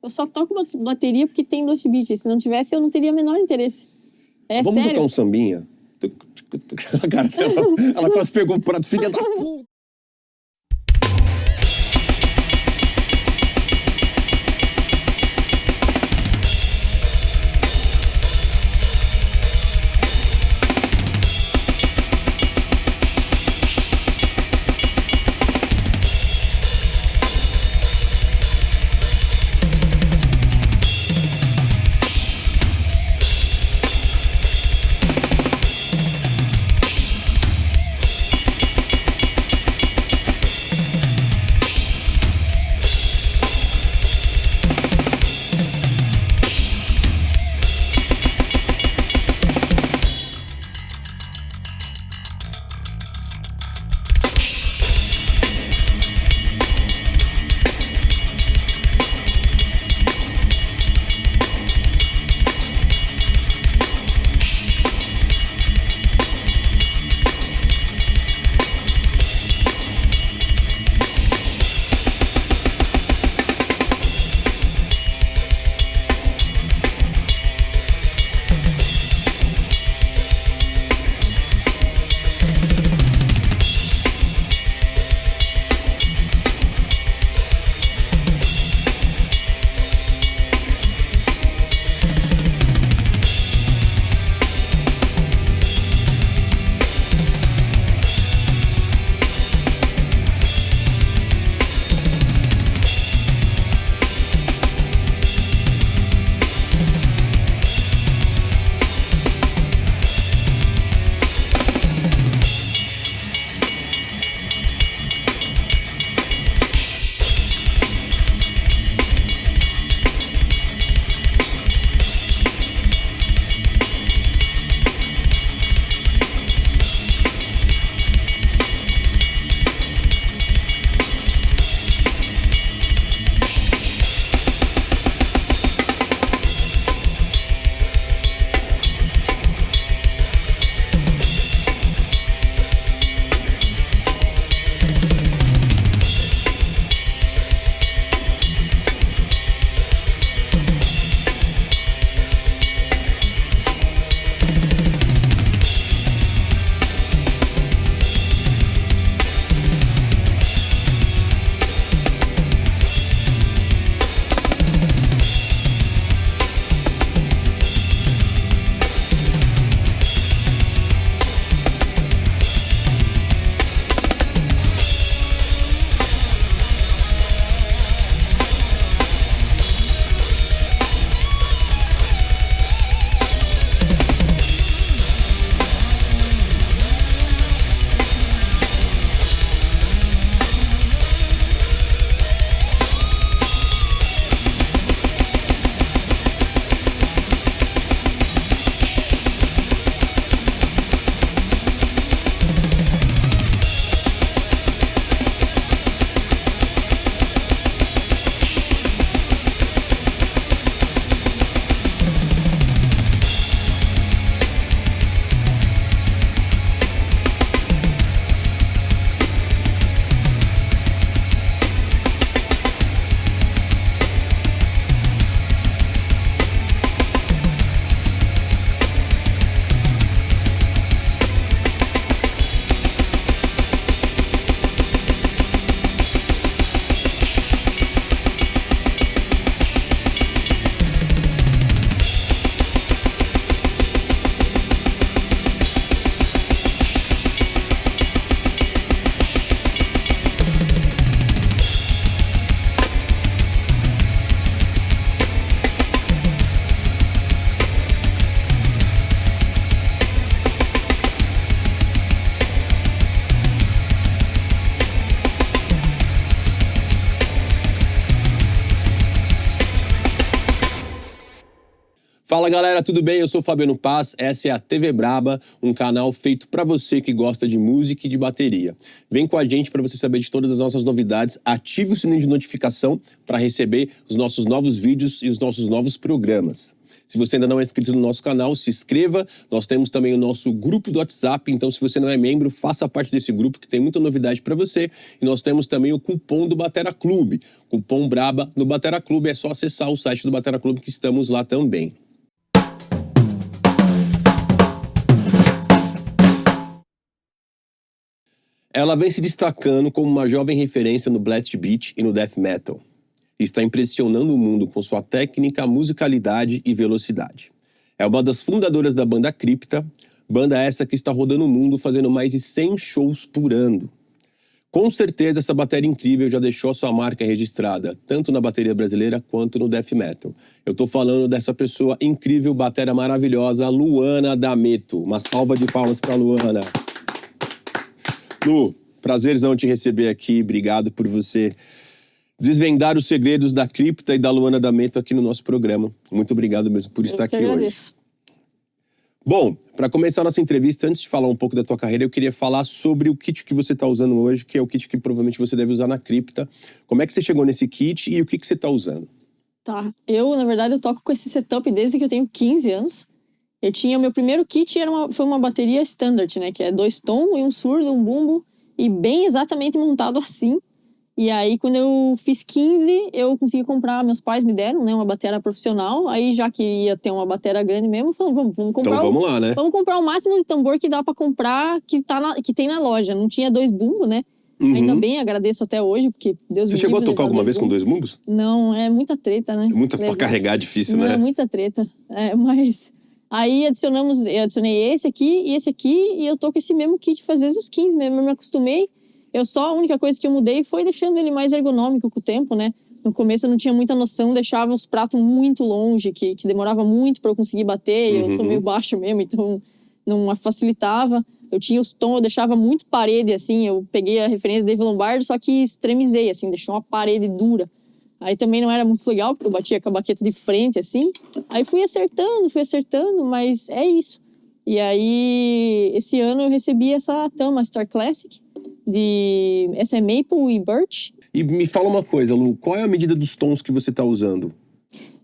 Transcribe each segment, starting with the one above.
Eu só toco bateria porque tem Blast Beat. Se não tivesse, eu não teria o menor interesse. Vamos sério. tocar um sambinha? Cara, ela quase pegou o prato, filha da puta. Fala galera, tudo bem? Eu sou o Fabiano Paz, essa é a TV Braba, um canal feito para você que gosta de música e de bateria. Vem com a gente para você saber de todas as nossas novidades, ative o sininho de notificação para receber os nossos novos vídeos e os nossos novos programas. Se você ainda não é inscrito no nosso canal, se inscreva. Nós temos também o nosso grupo do WhatsApp, então se você não é membro, faça parte desse grupo que tem muita novidade para você. E nós temos também o cupom do Batera Clube, cupom BRABA no Batera Clube. É só acessar o site do Batera Clube que estamos lá também. Ela vem se destacando como uma jovem referência no blast beat e no death metal. Está impressionando o mundo com sua técnica, musicalidade e velocidade. É uma das fundadoras da banda Crypta, banda essa que está rodando o mundo fazendo mais de 100 shows por ano. Com certeza essa bateria incrível já deixou sua marca registrada, tanto na bateria brasileira quanto no death metal. Eu tô falando dessa pessoa incrível, batera maravilhosa, Luana D'Ameto. Uma salva de palmas pra Luana. Lu, prazerzão te receber aqui, obrigado por você desvendar os segredos da Crypta e da Luana D'Ameto aqui no nosso programa. Muito obrigado mesmo por estar aqui hoje. Bom, para começar a nossa entrevista, antes de falar um pouco da tua carreira, eu queria falar sobre o kit que você está usando hoje, que é o kit que provavelmente você deve usar na Crypta. Como é que você chegou nesse kit e o que você está usando? Tá, na verdade, eu toco com esse setup desde que eu tenho 15 anos. Eu tinha o meu primeiro kit, foi uma bateria standard, né? Que é 2 tom e um surdo, um bumbo, e bem exatamente montado assim. E aí, quando eu fiz 15, eu consegui comprar, meus pais me deram, né, uma bateria profissional. Aí, já que ia ter uma bateria grande mesmo, eu falei, vamos comprar. Então vamos lá, né? Vamos comprar o máximo de tambor que dá pra comprar, que tem na loja. Não tinha 2 bumbos, né? Uhum. Ainda bem, agradeço até hoje, porque Deus me Você chegou a livre tocar alguma vez com 2 bumbos? Não, é muita treta, né? Pra carregar é difícil, não, né? É muita treta. Mas aí eu adicionei esse aqui e esse aqui, e eu tô com esse mesmo kit faz desde os 15 mesmo, eu me acostumei. A única coisa que eu mudei foi deixando ele mais ergonômico com o tempo, né? No começo eu não tinha muita noção, deixava os pratos muito longe, que demorava muito para eu conseguir bater. Eu sou meio baixo mesmo, então não facilitava. Eu tinha os tons, eu deixava muito parede, assim. Eu peguei a referência do Dave Lombardo, só que extremizei, assim, deixou uma parede dura. Aí também não era muito legal, porque eu batia com a baqueta de frente, assim. Aí fui acertando, mas é isso. E aí, esse ano eu recebi essa Tama Star Classic, essa é Maple e Birch. E me fala uma coisa, Lu, qual é a medida dos tons que você está usando?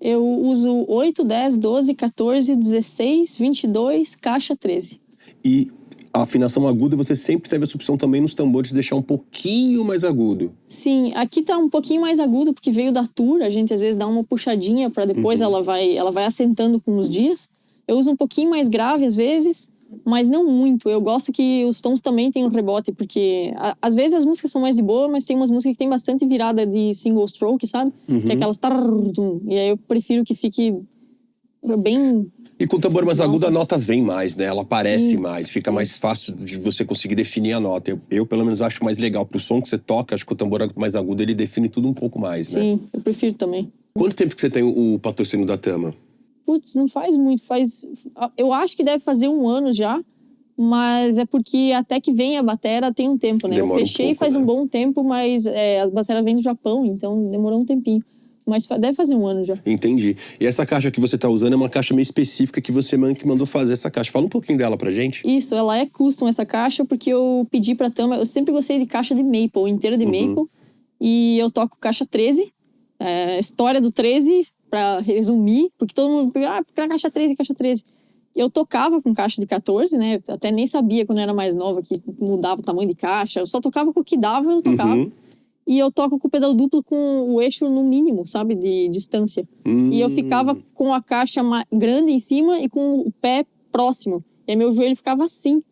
Eu uso 8, 10, 12, 14, 16, 22, caixa 13. E a afinação aguda, você sempre teve essa opção também nos tambores de deixar um pouquinho mais agudo. Sim, aqui tá um pouquinho mais agudo, porque veio da tour, a gente às vezes dá uma puxadinha para depois ela vai assentando com os dias. Eu uso um pouquinho mais grave às vezes, mas não muito. Eu gosto que os tons também tenham rebote, porque às vezes as músicas são mais de boa, mas tem umas músicas que tem bastante virada de single stroke, sabe? Que é aquelas... E aí eu prefiro que fique bem... E com o tambor mais agudo a nota vem mais, né? Ela aparece mais, fica mais fácil de você conseguir definir a nota. Eu pelo menos acho mais legal pro som que você toca, acho que o tambor mais agudo ele define tudo um pouco mais, né? Sim, eu prefiro também. Quanto tempo que você tem o patrocínio da Tama? Putz, não faz muito, eu acho que deve fazer 1 ano já, mas é porque até que vem a bateria tem um tempo, né? Demora eu fechei um pouco, faz né? um bom tempo, mas as baterias vêm do Japão, então demorou um tempinho. Mas deve fazer 1 ano já. Entendi. E essa caixa que você tá usando é uma caixa meio específica que você que mandou fazer essa caixa. Fala um pouquinho dela pra gente. Isso, ela é custom essa caixa, porque eu pedi pra Tama, eu sempre gostei de caixa de maple, inteira de maple, e eu toco caixa 13, história do 13, pra resumir, porque todo mundo caixa 13, caixa 13. Eu tocava com caixa de 14, né? Eu até nem sabia quando eu era mais nova que mudava o tamanho de caixa. Eu só tocava com o que dava, eu tocava. E eu toco com o pedal duplo com o eixo no mínimo, sabe? De distância. E eu ficava com a caixa grande em cima e com o pé próximo. E aí meu joelho ficava assim.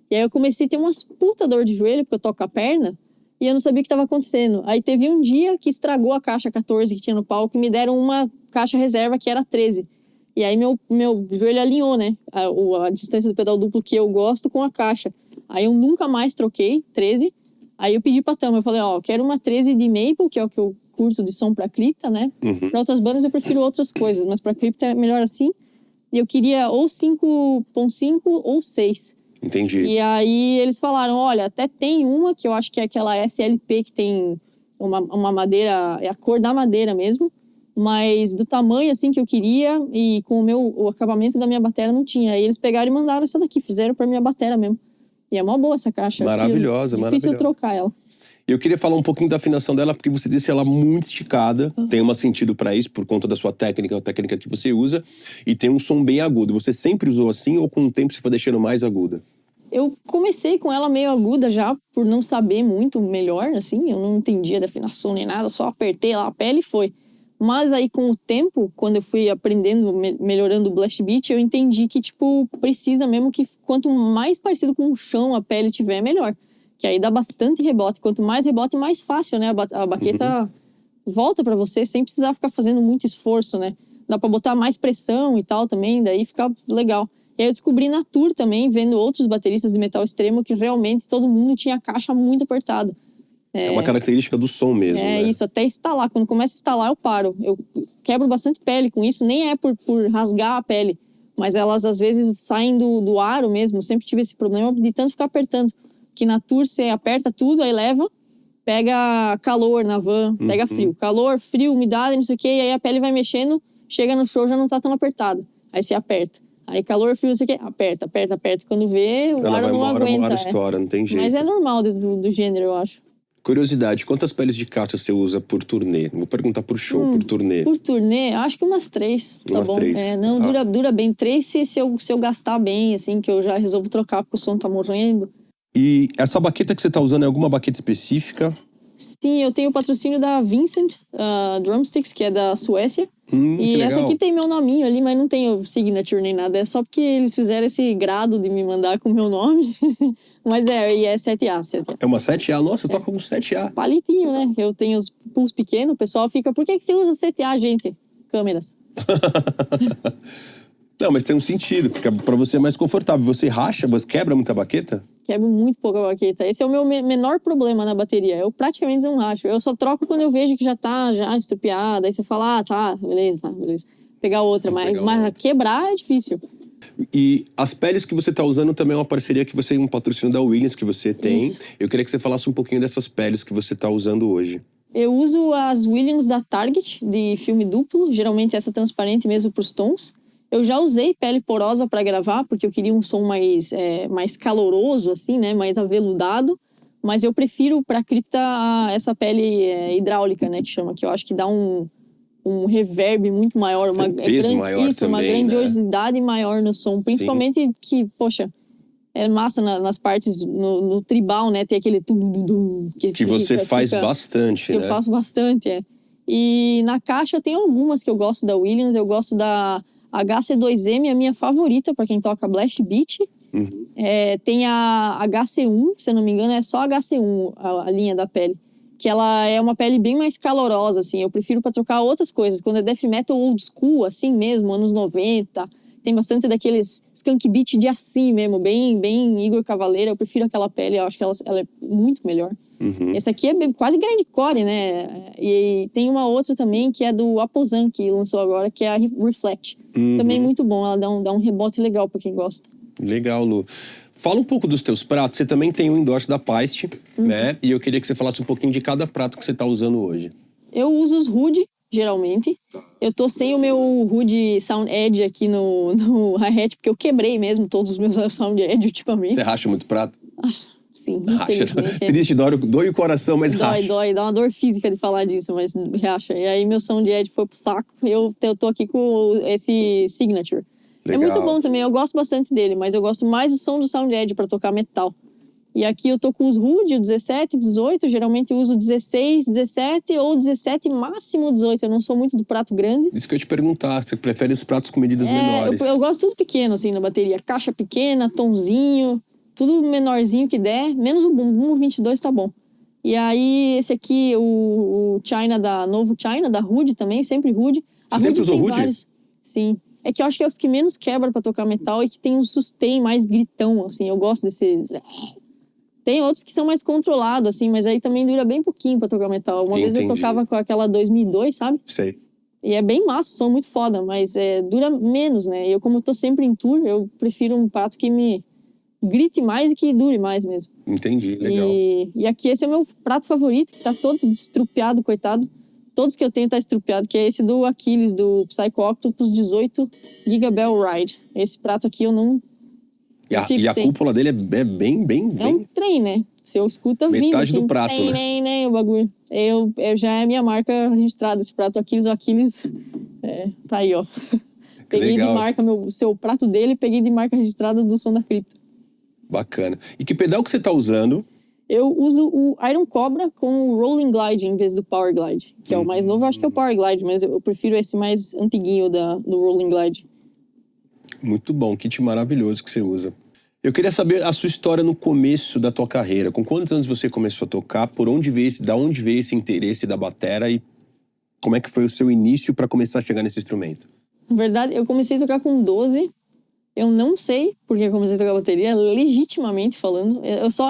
E aí eu comecei a ter umas puta dor de joelho, porque eu toco a perna. E eu não sabia o que estava acontecendo. Aí teve um dia que estragou a caixa 14 que tinha no palco e me deram uma caixa reserva que era 13. E aí meu joelho alinhou, né? A distância do pedal duplo que eu gosto com a caixa. Aí eu nunca mais troquei 13. Aí eu pedi pra Tama, eu falei, eu quero uma 13 de Maple, que é o que eu curto de som pra Crypta, né? Pra outras bandas eu prefiro outras coisas, mas pra Crypta é melhor assim. E eu queria ou 5.5 ou 6. Entendi. E aí eles falaram, olha, até tem uma, que eu acho que é aquela SLP, que tem uma madeira, é a cor da madeira mesmo, mas do tamanho assim que eu queria e com o acabamento da minha bateria não tinha. Aí eles pegaram e mandaram essa daqui, fizeram pra minha bateria mesmo. E é uma boa essa caixa. Maravilhosa, Difícil maravilhosa. eu trocar ela. Eu queria falar um pouquinho da afinação dela, porque você disse ela muito esticada. Tem um sentido pra isso, por conta da sua técnica, a técnica que você usa. E tem um som bem agudo. Você sempre usou assim ou com o tempo você foi deixando mais aguda? Eu comecei com ela meio aguda já, por não saber muito melhor, assim. Eu não entendia da afinação nem nada, só apertei lá a pele e foi. Mas aí, com o tempo, quando eu fui aprendendo, melhorando o blast beat, eu entendi que, tipo, precisa mesmo que quanto mais parecido com o chão a pele tiver, melhor. Que aí dá bastante rebote. Quanto mais rebote, mais fácil, né? A baqueta volta pra você sem precisar ficar fazendo muito esforço, né? Dá pra botar mais pressão e tal também, daí fica legal. E aí eu descobri na tour também, vendo outros bateristas de metal extremo, que realmente todo mundo tinha a caixa muito apertada. É uma característica do som mesmo, né? É isso, até instalar. Quando começa a instalar, eu paro. Eu quebro bastante pele com isso. Nem é por rasgar a pele, mas elas às vezes saem do aro mesmo. Eu sempre tive esse problema de tanto ficar apertando. Que na tour você aperta tudo, aí leva, pega calor na van, pega frio. Calor, frio, umidade, não sei o quê. E aí a pele vai mexendo, chega no show já não tá tão apertado. Aí você aperta. Aí calor, frio, não sei o quê. Aperta, aperta, aperta. Quando vê, o aro não aguenta. Uma hora estoura, não tem jeito. Mas é normal do gênero, eu acho. Curiosidade, quantas peles de caixa você usa por turnê? Não vou perguntar por show, por turnê. Por turnê, acho que umas 3, tá Umas bom? 3. Não, dura bem. 3 se eu gastar bem, assim, que eu já resolvo trocar porque o som tá morrendo. E essa baqueta que você tá usando é alguma baqueta específica? Sim, eu tenho o patrocínio da Vincent Drumsticks, que é da Suécia. E essa aqui tem meu nominho ali, mas não tem o signature nem nada. É só porque eles fizeram esse grado de me mandar com o meu nome. Mas e é 7A, 7A. É uma 7A? Nossa, eu toco com 7A. Palitinho, né? Eu tenho os pulsos pequenos, o pessoal fica... Por que você usa 7A, gente? Câmeras. Não, mas tem um sentido, porque pra você é mais confortável. Você racha, você quebra muita baqueta? Quebro muito pouco a baqueta. Esse é o meu menor problema na bateria. Eu praticamente não racho. Eu só troco quando eu vejo que já tá estrupiada. Aí você fala, tá, beleza. Pegar outra. Mas quebrar é difícil. E as peles que você tá usando também é uma parceria que você, um patrocínio da Williams que você tem. Isso. Eu queria que você falasse um pouquinho dessas peles que você tá usando hoje. Eu uso as Williams da Target, de filme duplo. Geralmente essa transparente mesmo pros tons. Eu já usei pele porosa para gravar, porque eu queria um som mais caloroso, assim, né? Mais aveludado. Mas eu prefiro para cripta essa pele hidráulica, né? Que chama, que eu acho que dá um reverb muito maior. Tem peso maior também, uma grandiosidade maior no som. Principalmente que, poxa, é massa nas partes, no tribal, né? Tem aquele tum-dum-dum. Que você faz bastante, né? Eu faço bastante, é. E na caixa eu tenho algumas que eu gosto da Williams. Eu gosto da HC2M, a minha favorita para quem toca blast beat. Tem a HC1, se eu não me engano, é só HC1 a linha da pele. Que ela é uma pele bem mais calorosa, assim. Eu prefiro para trocar outras coisas. Quando é death metal old school, assim mesmo, anos 90, tem bastante daqueles skunk beat de assim mesmo, bem Igor Cavaleira. Eu prefiro aquela pele, eu acho que ela é muito melhor. Essa aqui é quase grindcore, né? E tem uma outra também que é do Aposan, que lançou agora, que é a Reflect. Também muito bom, ela dá um rebote legal pra quem gosta. Legal, Lu. Fala um pouco dos teus pratos. Você também tem o endorse da Paiste, né? E eu queria que você falasse um pouquinho de cada prato que você tá usando hoje. Eu uso os Rude, geralmente. Eu tô sem o meu Rude Sound Edge aqui no hi-hat, porque eu quebrei mesmo todos os meus Sound Edge ultimamente. Você racha muito prato? Sim, Racha. Triste, dói o coração, mas racha. Dói, dá uma dor física de falar disso, mas racha. E aí meu Sound Edge foi pro saco. Eu tô aqui com esse Signature. Legal. É muito bom também, eu gosto bastante dele, mas eu gosto mais do som do Sound Edge pra tocar metal. E aqui eu tô com os Rude, o 17, 18, geralmente eu uso 16, 17 ou 17, máximo 18. Eu não sou muito do prato grande. Isso que eu ia te perguntar, você prefere os pratos com medidas menores? Eu gosto tudo pequeno, assim, na bateria. Caixa pequena, tonzinho, tudo menorzinho que der, menos o bumbum, o 22 tá bom. E aí, esse aqui, o China novo China, da Rude também, sempre Rude. Você sempre usou Rude? Vários. Sim. É que eu acho que é os que menos quebra pra tocar metal e que tem um sustain mais gritão, assim. Eu gosto desse... Tem outros que são mais controlados, assim, mas aí também dura bem pouquinho pra tocar metal. Uma vez eu tocava com aquela 2002, sabe? Sei. E é bem massa, som muito foda, mas dura menos, né? E como eu tô sempre em tour, eu prefiro um prato que me grite mais e que dure mais mesmo. Entendi, legal. E aqui esse é o meu prato favorito, que tá todo estrupiado, coitado. Todos que eu tenho tá estrupiado, que é esse do Achilles, do Psycho Octopus 18 Gigabell Ride. Esse prato aqui eu não... E a cúpula dele é bem... É um trem, né? Se eu escuto vindo, metade assim, do prato, né? Nem, o bagulho. Eu já é minha marca registrada, esse prato Aquiles. O Aquiles, tá aí, ó. Peguei legal. de marca, o seu prato dele, peguei de marca registrada do Som da Cripta. Bacana. E que pedal que você tá usando? Eu uso o Iron Cobra com o Rolling Glide em vez do Power Glide. Que é o mais novo, eu acho que é o Power Glide, mas eu prefiro esse mais antiguinho do Rolling Glide. Muito bom, kit maravilhoso que você usa. Eu queria saber a sua história no começo da tua carreira. Com quantos anos você começou a tocar? Da onde veio esse interesse da batera? E como é que foi o seu início para começar a chegar nesse instrumento? Na verdade, eu comecei a tocar com 12. Eu não sei porque eu comecei a tocar bateria, legitimamente falando.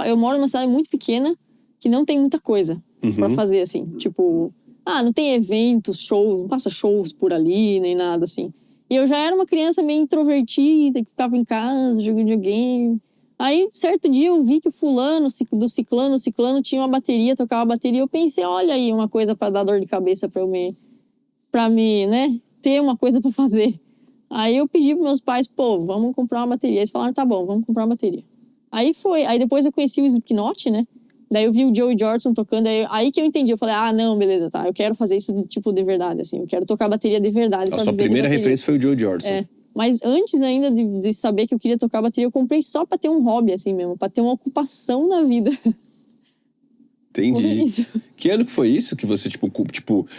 Eu moro numa cidade muito pequena que não tem muita coisa pra fazer, assim. Tipo, não tem eventos, shows, não passa shows por ali, nem nada, assim. E eu já era uma criança meio introvertida, que ficava em casa, jogando videogame. Aí, certo dia, eu vi que o fulano, do ciclano tinha uma bateria, tocava bateria. Eu pensei, olha aí, uma coisa pra dar dor de cabeça pra me, né, ter uma coisa pra fazer. Aí eu pedi pros meus pais, vamos comprar uma bateria. Eles falaram, tá bom, vamos comprar uma bateria. Aí foi. Aí depois eu conheci o Slipknot, né? Daí eu vi o Joey Jordison tocando. Aí que eu entendi. Eu falei, não, beleza, tá. Eu quero fazer isso, tipo, de verdade, assim. Eu quero tocar bateria de verdade. A sua primeira referência foi o Joey Jordison. Mas antes ainda de saber que eu queria tocar bateria, eu comprei só pra ter um hobby, assim mesmo. Pra ter uma ocupação na vida. Entendi. Que ano que foi isso? Que você, tipo,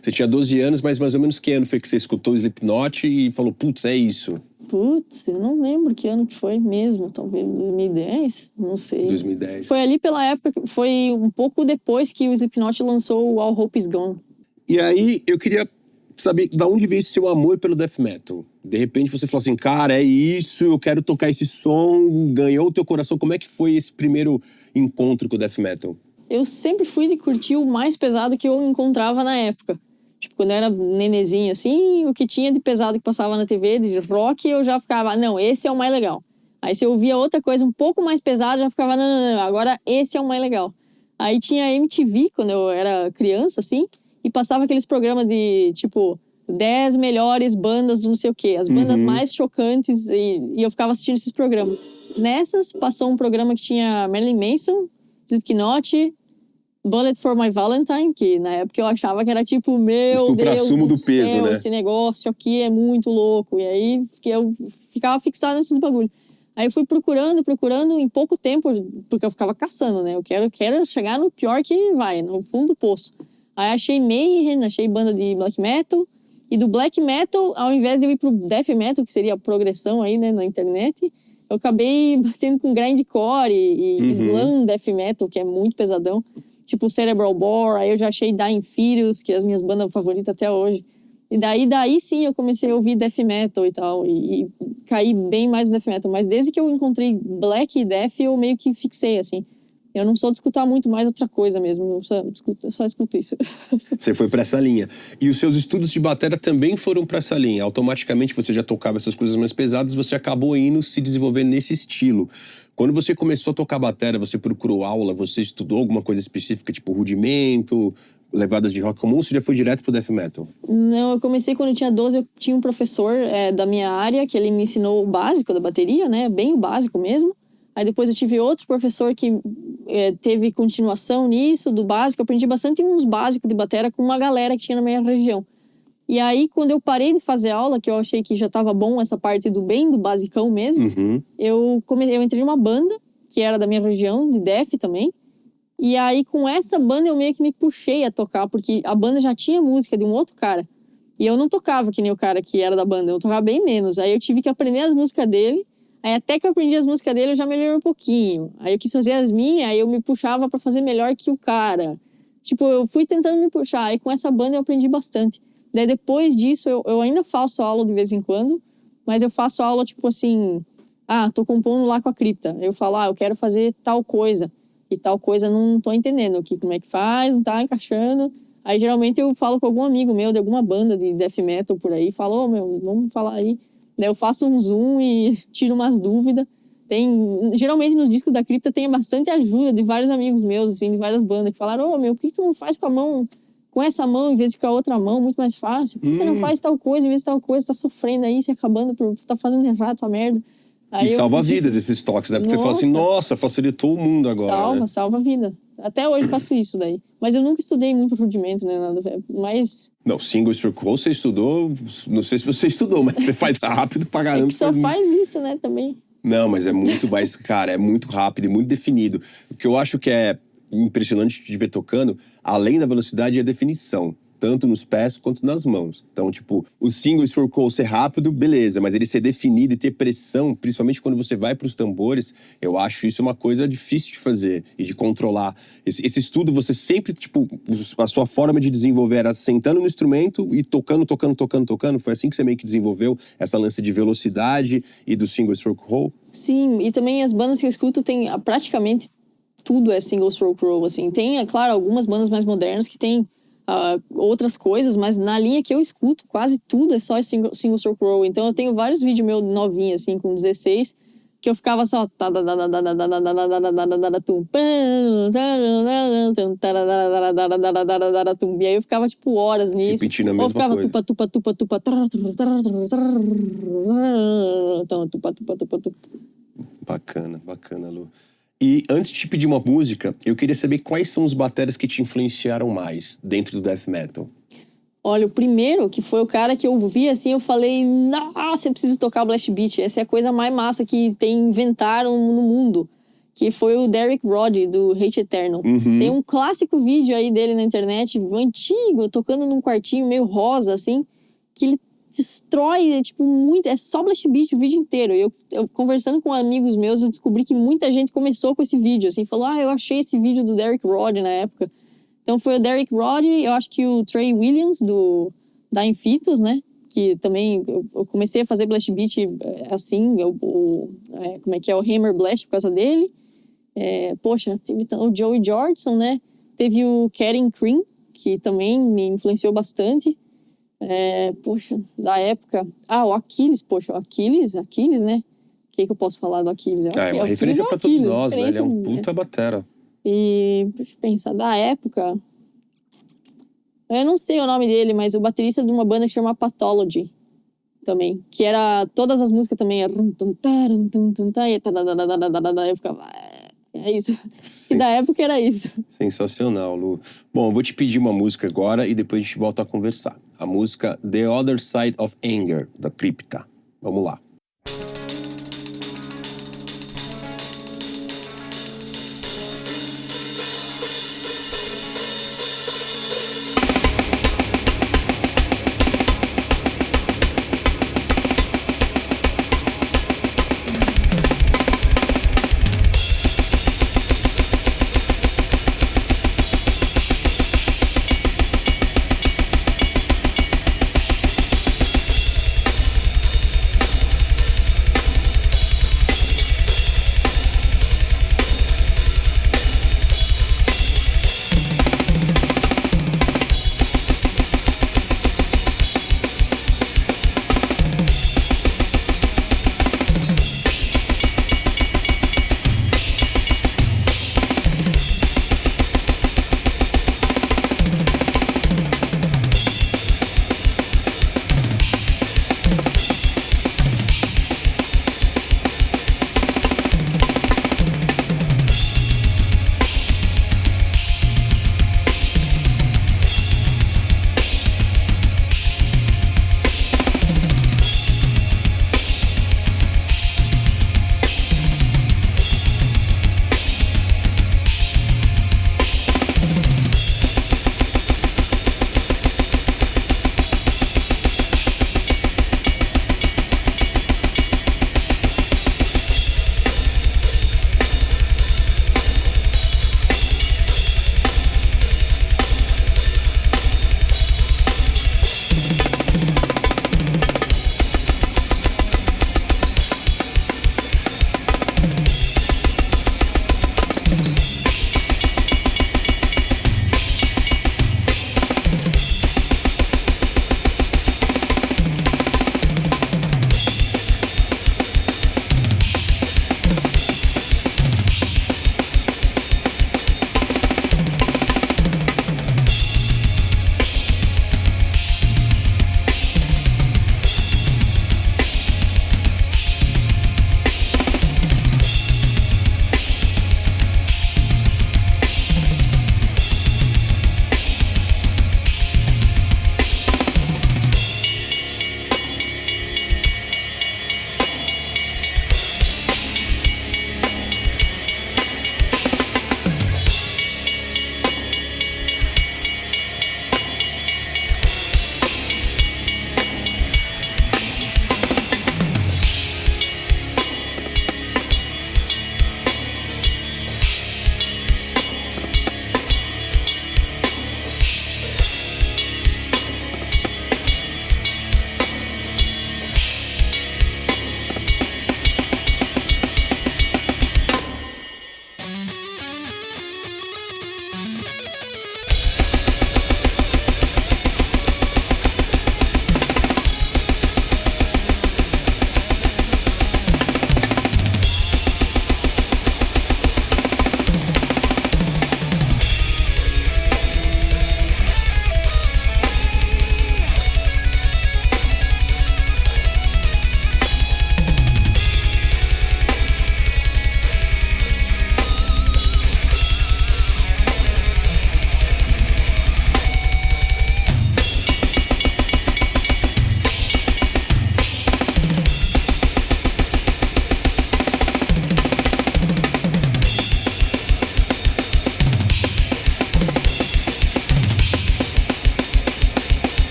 você tinha 12 anos, mas mais ou menos que ano foi que você escutou o Slipknot e falou, putz, é isso? Putz, eu não lembro que ano que foi mesmo. Talvez 2010? Não sei. 2010. Foi ali pela época, foi um pouco depois que o Slipknot lançou o All Hope Is Gone. E aí, eu queria saber de onde veio esse seu amor pelo death metal. De repente você falou assim, cara, é isso, eu quero tocar esse som, ganhou o teu coração. Como é que foi esse primeiro encontro com o death metal? Eu sempre fui de curtir o mais pesado que eu encontrava na época. Tipo, quando eu era nenezinho, assim, o que tinha de pesado que passava na TV, de rock, eu já ficava, não, esse é o mais legal. Aí se eu ouvia outra coisa um pouco mais pesada, já ficava, não, agora esse é o mais legal. Aí tinha a MTV, quando eu era criança, assim, e passava aqueles programas de, tipo, 10 melhores bandas do não sei o quê. As bandas mais chocantes, e eu ficava assistindo esses programas. Nessas, passou um programa que tinha Marilyn Manson, Slipknot, Bullet for My Valentine, que na época eu achava que era tipo, meu Deus do peso, céu, né? esse negócio aqui é muito louco. E aí eu ficava fixada nesses bagulhos. Aí eu fui procurando em pouco tempo, porque eu ficava caçando, né? Eu quero chegar no pior que vai, no fundo do poço. Aí achei Mayhem, achei banda de black metal. E do black metal, ao invés de eu ir pro death metal, que seria a progressão aí, né, na internet, eu acabei batendo com grindcore e slam death metal, que é muito pesadão. Tipo Cerebral Bore, aí eu já achei Dying Fetus, que é as minhas bandas favoritas até hoje. E daí sim eu comecei a ouvir death metal e tal, e caí bem mais no death metal. Mas desde que eu encontrei black e death, eu meio que fixei, assim. Eu não sou de escutar muito mais outra coisa mesmo, eu só escuto isso. Você foi pra essa linha. E os seus estudos de bateria também foram pra essa linha. Automaticamente você já tocava essas coisas mais pesadas, você acabou indo se desenvolvendo nesse estilo. Quando você começou a tocar bateria, você procurou aula, você estudou alguma coisa específica, tipo rudimento, levadas de rock comum, ou você já foi direto pro death metal? Não, eu comecei quando eu tinha 12, eu tinha um professor da minha área, que ele me ensinou o básico da bateria, né, bem o básico mesmo. Aí depois eu tive outro professor que teve continuação nisso, do básico. Eu aprendi bastante uns básicos de bateria com uma galera que tinha na minha região. E aí, quando eu parei de fazer aula, que eu achei que já tava bom essa parte do basicão mesmo, eu entrei numa banda, que era da minha região, de death também. E aí, com essa banda, eu meio que me puxei a tocar, porque a banda já tinha música de um outro cara. E eu não tocava que nem o cara que era da banda, eu tocava bem menos. Aí eu tive que aprender as músicas dele. Aí até que eu aprendi as músicas dele, eu já melhorei um pouquinho. Aí eu quis fazer as minhas, aí eu me puxava pra fazer melhor que o cara. Tipo, eu fui tentando me puxar. Aí com essa banda eu aprendi bastante. Daí depois disso, eu ainda faço aula de vez em quando. Mas eu faço aula, tipo assim... tô compondo lá com a cripta. Eu falo, eu quero fazer tal coisa. E tal coisa não tô entendendo como é que faz, não tá encaixando. Aí geralmente eu falo com algum amigo meu de alguma banda de death metal por aí. Falo, vamos falar aí. Daí eu faço um zoom e tiro umas dúvidas. Geralmente nos discos da cripta tem bastante ajuda de vários amigos meus, assim, de várias bandas, que falaram, por que tu não faz com a mão, com essa mão em vez de com a outra mão, muito mais fácil? Por que você não faz tal coisa em vez de tal coisa? Tá sofrendo aí, se acabando, tá fazendo errado essa merda. Aí E eu salva pedi- vidas esses toques, né? Porque você fala assim, nossa, facilitou o mundo agora, né? Salva a vida. Até hoje faço isso daí. Mas eu nunca estudei muito rudimento, né? Nada. Mas Não, single stroke roll você estudou, não sei se você estudou, mas você faz rápido pra é caramba. que só faz isso, né? Também. Não, mas é muito mais, cara, é muito rápido e muito definido. O que eu acho que é impressionante de ver tocando, além da velocidade, é a definição. Tanto nos pés quanto nas mãos. Então, tipo, o single stroke roll ser rápido, beleza, mas ele ser definido e ter pressão, principalmente quando você vai para os tambores, eu acho isso uma coisa difícil de fazer e de controlar. Esse estudo, você sempre, tipo, a sua forma de desenvolver era sentando no instrumento e tocando. Foi assim que você meio que desenvolveu essa lance de velocidade e do single stroke roll? Sim, e também as bandas que eu escuto tem praticamente tudo é single stroke roll, assim. Tem, é claro, algumas bandas mais modernas que tem outras coisas, mas na linha que eu escuto, quase tudo é só single stroke roll. Então eu tenho vários vídeos meus novinhos, assim, com 16, que eu ficava só... E aí eu ficava, tipo, horas nisso. Repetindo a mesma Ou ficava coisa. tupa. Então, tupa. Bacana, Lu. E antes de te pedir uma música, eu queria saber quais são os bateras que te influenciaram mais dentro do death metal. Olha, o primeiro, que foi o cara que eu vi assim, eu falei, nossa, eu preciso tocar o blast beat. Essa é a coisa mais massa que inventaram no mundo. Que foi o Derek Rod, do Hate Eternal. Tem um clássico vídeo aí dele na internet, antigo, tocando num quartinho meio rosa, assim, que ele destrói, tipo, muito. É só blast beat o vídeo inteiro. Eu conversando com amigos meus, eu descobri que muita gente começou com esse vídeo, assim, falou, eu achei esse vídeo do Derek Rod na época. Então foi o Derek Rod, eu acho que o Trey Williams, da Infitos, né? Que também eu comecei a fazer blast beat assim, como é que é? O Hammer Blast por causa dele. Poxa, teve o Joey Jordison, né? Teve o Karen Cream, que também me influenciou bastante. Poxa, da época... o Aquiles, Aquiles, né? O que eu posso falar do Aquiles? É uma referência pra todos nós, né? Ele é um puta batera. E, deixa eu pensar, da época... Eu não sei o nome dele, mas o baterista de uma banda que chama Pathology também. Que era... Todas as músicas também eram... Eu ficava... É isso. E da época era isso. Sensacional, Lu. Bom, eu vou te pedir uma música agora e depois a gente volta a conversar. A música The Other Side of Anger, da Crypta. Vamos lá.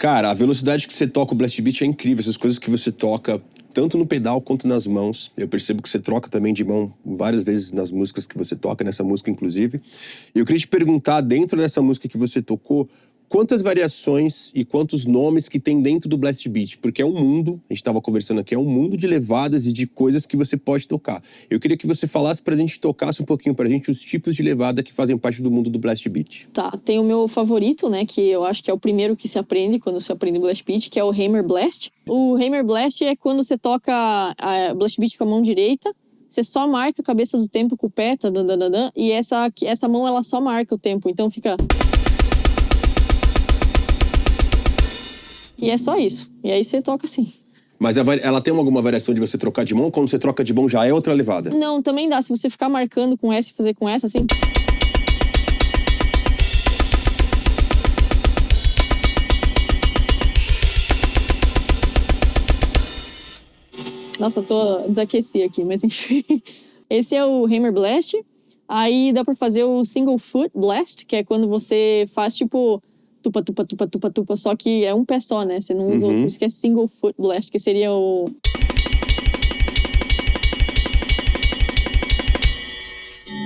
Cara, a velocidade que você toca o blast beat é incrível. Essas coisas que você toca tanto no pedal quanto nas mãos. Eu percebo que você troca também de mão várias vezes nas músicas que você toca, nessa música inclusive. E eu queria te perguntar, dentro dessa música que você tocou, quantas variações e quantos nomes que tem dentro do blast beat? Porque é um mundo, a gente estava conversando aqui, é um mundo de levadas e de coisas que você pode tocar. Eu queria que você falasse pra gente, tocasse um pouquinho pra gente os tipos de levada que fazem parte do mundo do blast beat. Tá, tem o meu favorito, né, que eu acho que é o primeiro que se aprende quando se aprende blast beat, que é o Hammer Blast. O Hammer Blast é quando você toca a blast beat com a mão direita, você só marca a cabeça do tempo com o pé, e essa mão ela só marca o tempo, então fica... E é só isso. E aí você toca assim. Mas ela tem alguma variação de você trocar de mão? Quando você troca de mão já é outra levada? Não, também dá. Se você ficar marcando com essa e fazer com essa, assim... Nossa, eu tô desaqueci aqui, mas enfim. Esse é o Hammer Blast. Aí dá pra fazer o Single Foot Blast, que é quando você faz tipo... tupa, tupa, tupa, tupa, tupa, só que é um pé só, né? Você não usa outro, por isso que é Single Foot Blast, que seria o...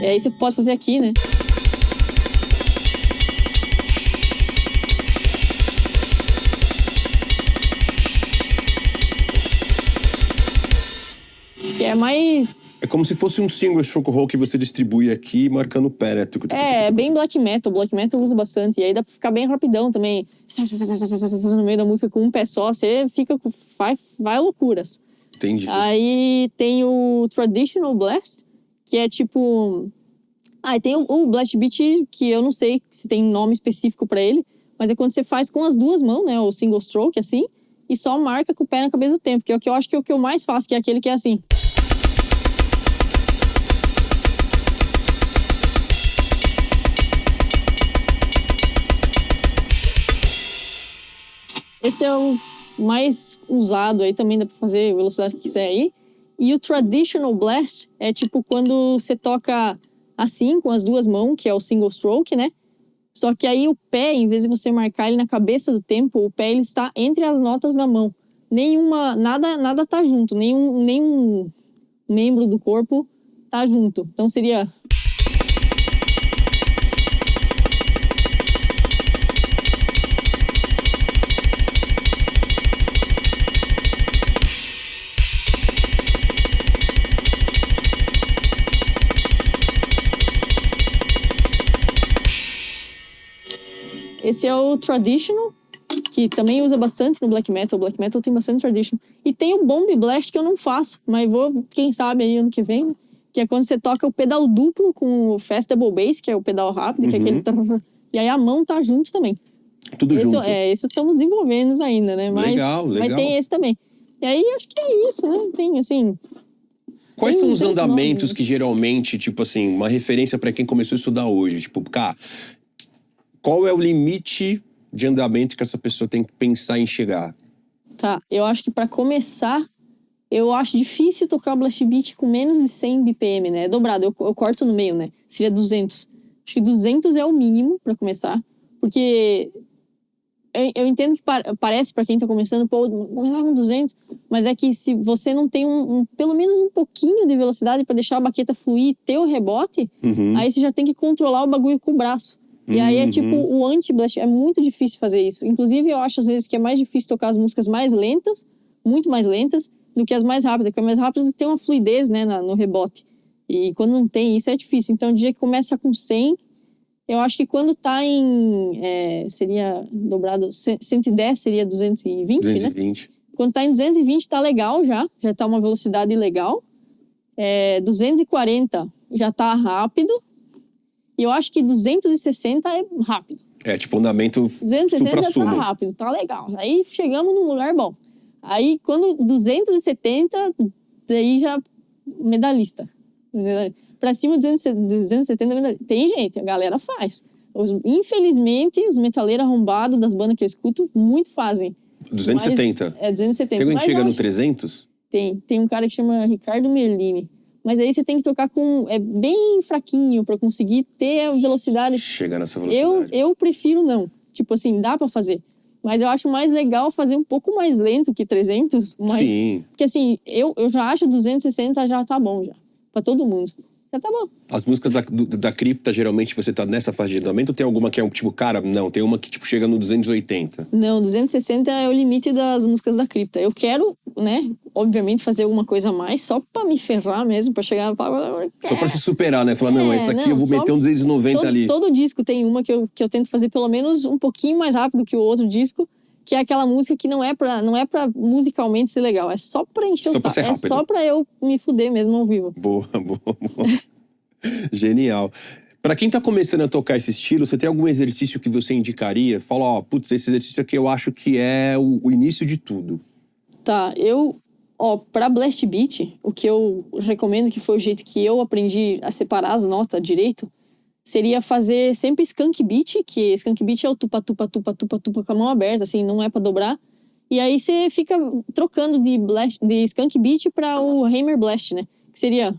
E aí você pode fazer aqui, né? Que é mais... É como se fosse um single stroke roll que você distribui aqui, marcando o pé, né? É bem black metal. Black metal usa bastante. E aí dá pra ficar bem rapidão também. No meio da música com um pé só, você fica... Vai loucuras. Entendi. Aí tem o Traditional Blast, que é tipo... e tem o Blast Beat, que eu não sei se tem nome específico pra ele, mas é quando você faz com as duas mãos, né? O single stroke, assim, e só marca com o pé na cabeça do tempo, que é o que eu acho que é o que eu mais faço, que é aquele que é assim... Esse é o mais usado, aí também dá pra fazer a velocidade que quiser aí. E o Traditional Blast é tipo quando você toca assim, com as duas mãos, que é o single stroke, né? Só que aí o pé, em vez de você marcar ele na cabeça do tempo, o pé ele está entre as notas da mão. Nada tá junto, nenhum membro do corpo tá junto. Então seria... Esse é o Traditional, que também usa bastante no Black Metal. O Black Metal tem bastante Traditional. E tem o Bomb Blast, que eu não faço, mas vou, quem sabe, aí ano que vem, né? Que é quando você toca o pedal duplo com o Fast Double Bass, que é o pedal rápido, que é aquele... E aí a mão tá junto também. Tudo junto. Esse estamos desenvolvendo ainda, né? Legal. Mas tem esse também. E aí, acho que é isso, né? Tem, assim... Quais são os andamentos que geralmente, tipo assim, uma referência pra quem começou a estudar hoje? Tipo, cara... Qual é o limite de andamento que essa pessoa tem que pensar em chegar? Tá, eu acho que pra começar, eu acho difícil tocar blast beat com menos de 100 BPM, né? É dobrado, eu corto no meio, né? Seria 200. Acho que 200 é o mínimo pra começar, porque eu entendo que parece pra quem tá começando, pô, começar com 200, mas é que se você não tem pelo menos um pouquinho de velocidade pra deixar a baqueta fluir, ter o rebote, aí você já tem que controlar o bagulho com o braço. E aí é tipo o anti-blast, é muito difícil fazer isso. Inclusive eu acho às vezes que é mais difícil tocar as músicas mais lentas, muito mais lentas, do que as mais rápidas. Porque as mais rápidas tem uma fluidez, né, no rebote. E quando não tem isso é difícil. Então o dia que começa com 100, eu acho que quando tá em... seria dobrado, 110 seria 220, 220. né? Quando tá em 220 tá legal já tá uma velocidade legal. 240 já tá rápido. E eu acho que 260 é rápido. É, tipo, andamento 260 já tá rápido, tá legal. Aí chegamos num lugar bom. Aí, quando 270, daí já medalhista. Pra cima de 270, medalhista. Tem gente, a galera faz. Infelizmente, os metaleiros arrombados das bandas que eu escuto, muito fazem. 270? Mas, 270. Tem alguém que chega no 300? Tem um cara que chama Ricardo Merlini. Mas aí você tem que tocar com... bem fraquinho pra conseguir ter a velocidade. Chegar nessa velocidade. Eu prefiro não. Tipo assim, dá pra fazer. Mas eu acho mais legal fazer um pouco mais lento que 300. Mas, Sim. porque assim, eu já acho 260 já tá bom já. Pra todo mundo. Já tá bom. As músicas da cripta, geralmente, você tá nessa faixa de andamento ou tem alguma que é tipo, cara, não, tem uma que tipo chega no 280? Não, 260 é o limite das músicas da cripta. Eu quero, né, obviamente fazer alguma coisa a mais, só pra me ferrar mesmo, pra chegar... Só pra se superar, né? Falar, não, essa aqui eu vou meter um 290 ali. Todo disco tem uma que eu tento fazer pelo menos um pouquinho mais rápido que o outro disco, que é aquela música que não é pra musicalmente ser legal, é só pra encher o saco. É só pra eu me fuder mesmo ao vivo. Boa. Genial. Pra quem tá começando a tocar esse estilo, você tem algum exercício que você indicaria? Fala, ó, putz, esse exercício aqui eu acho que é o início de tudo. Tá, pra blast beat, o que eu recomendo, que foi o jeito que eu aprendi a separar as notas direito, seria fazer sempre skunk beat, que skunk beat é o tupa-tupa-tupa-tupa-tupa com a mão aberta, assim, não é pra dobrar. E aí você fica trocando de skunk beat pra o hammer blast, né? Que seria...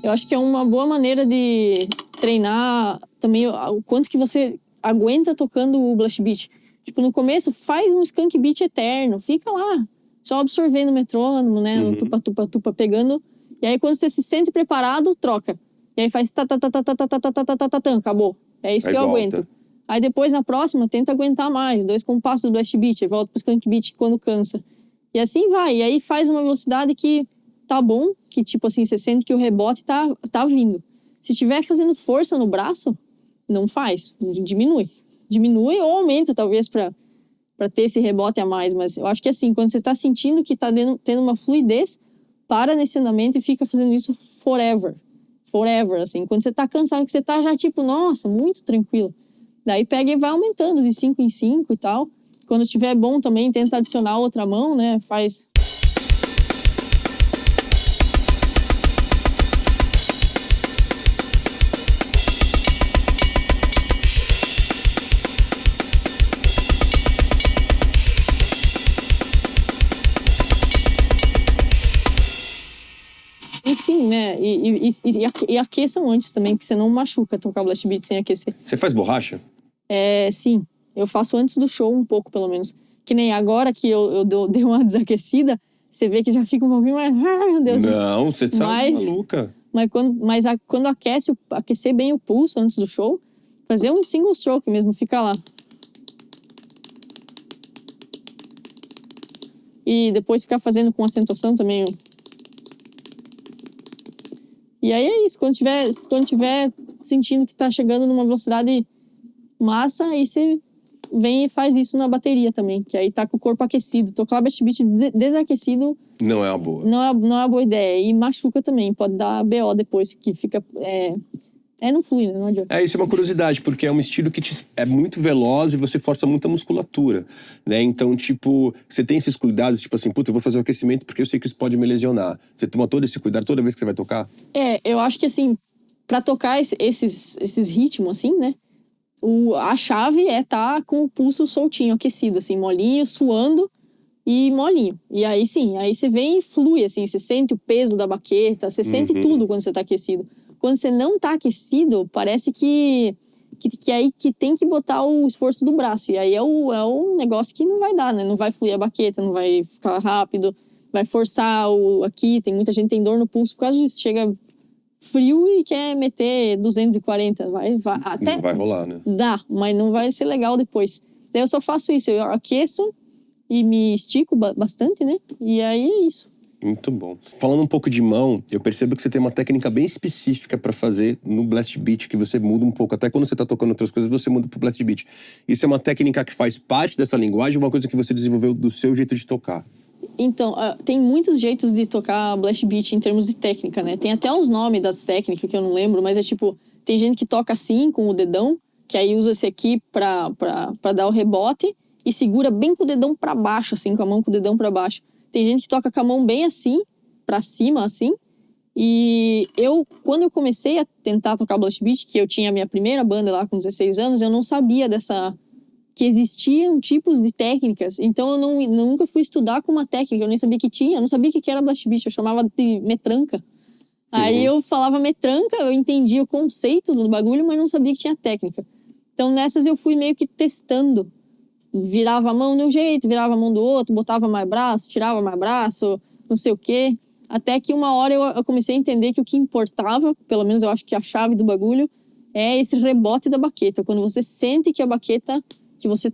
Eu acho que é uma boa maneira de treinar também o quanto que você aguenta tocando o blast beat. Tipo, no começo, faz um skunk beat eterno. Fica lá, só absorvendo o metrônomo, né? O tupa-tupa-tupa pegando. E aí, quando você se sente preparado, troca. E aí faz ta-ta-ta-ta-ta-ta-ta-ta-ta-ta-ta, acabou. É isso que eu aguento. Aí depois, na próxima, tenta aguentar mais. 2 compassos do blast beat, aí volta pro skunk beat quando cansa. E assim vai. E aí faz uma velocidade que tá bom, que tipo assim, você sente que o rebote tá vindo. Se estiver fazendo força no braço, não faz, diminui. Diminui ou aumenta, talvez, pra ter esse rebote a mais. Mas eu acho que assim, quando você tá sentindo que tá tendo uma fluidez, para nesse andamento e fica fazendo isso forever. Forever, assim. Quando você tá cansado, que você tá já tipo, nossa, muito tranquilo. Daí pega e vai aumentando de 5 em 5 e tal. Quando tiver bom também, tenta adicionar outra mão, né? Faz... Enfim, né? E aqueçam antes também, porque você não machuca tocar blast beat sem aquecer. Você faz borracha? Sim. Eu faço antes do show um pouco, pelo menos. Que nem agora que eu dei uma desaquecida, você vê que já fica um pouquinho mais... Ai, meu Deus. Não, você tá maluca. Mas quando aquecer bem o pulso antes do show, fazer um single stroke mesmo, fica lá. E depois ficar fazendo com acentuação também. E aí é isso, quando tiver sentindo que tá chegando numa velocidade massa, aí você vem e faz isso na bateria também, que aí tá com o corpo aquecido. Tocar blast beat desaquecido... Não é uma boa. Não é uma boa ideia. E machuca também, pode dar BO depois, que fica... não flui, né? Não adianta. Isso é uma curiosidade, porque é um estilo que é muito veloz e você força muita musculatura, né? Então, tipo, você tem esses cuidados, tipo assim, puta, eu vou fazer o aquecimento porque eu sei que isso pode me lesionar. Você toma todo esse cuidado toda vez que você vai tocar? Eu acho que assim, pra tocar esses ritmos, assim, né? A chave é tá com o pulso soltinho, aquecido, assim, molinho, suando e molinho. E aí sim, aí você vem e flui, assim, você sente o peso da baqueta, você sente tudo quando você tá aquecido. Quando você não tá aquecido, parece que aí que tem que botar o esforço do braço. E aí é um negócio que não vai dar, né? Não vai fluir a baqueta, não vai ficar rápido, vai forçar aqui. Tem muita gente que tem dor no pulso por causa disso. Chega frio e quer meter 240. Até não vai rolar, né? Dá, mas não vai ser legal depois. Daí eu só faço isso, eu aqueço e me estico bastante, né? E aí é isso. Muito bom. Falando um pouco de mão, eu percebo que você tem uma técnica bem específica pra fazer no blast beat, que você muda um pouco. Até quando você tá tocando outras coisas, você muda pro blast beat. Isso é uma técnica que faz parte dessa linguagem ou uma coisa que você desenvolveu do seu jeito de tocar? Então, tem muitos jeitos de tocar blast beat em termos de técnica, né? Tem até uns nomes das técnicas que eu não lembro, mas é tipo... Tem gente que toca assim, com o dedão, que aí usa esse aqui pra dar o rebote e segura bem com o dedão pra baixo, assim, com a mão com o dedão pra baixo. Tem gente que toca com a mão bem assim, pra cima, assim, E quando eu comecei a tentar tocar blast beat, que eu tinha a minha primeira banda lá com 16 anos, eu não sabia que existiam tipos de técnicas. Então eu nunca fui estudar com uma técnica, eu nem sabia que tinha, eu não sabia o que era blast beat, eu chamava de metranca. Aí eu falava metranca, eu entendia o conceito do bagulho, mas não sabia que tinha técnica. Então nessas eu fui meio que testando. Virava a mão de um jeito, virava a mão do outro, botava mais braço, tirava mais braço, não sei o quê. Até que uma hora eu comecei a entender que o que importava, pelo menos eu acho que a chave do bagulho, é esse rebote da baqueta. Quando você sente que a baqueta, que você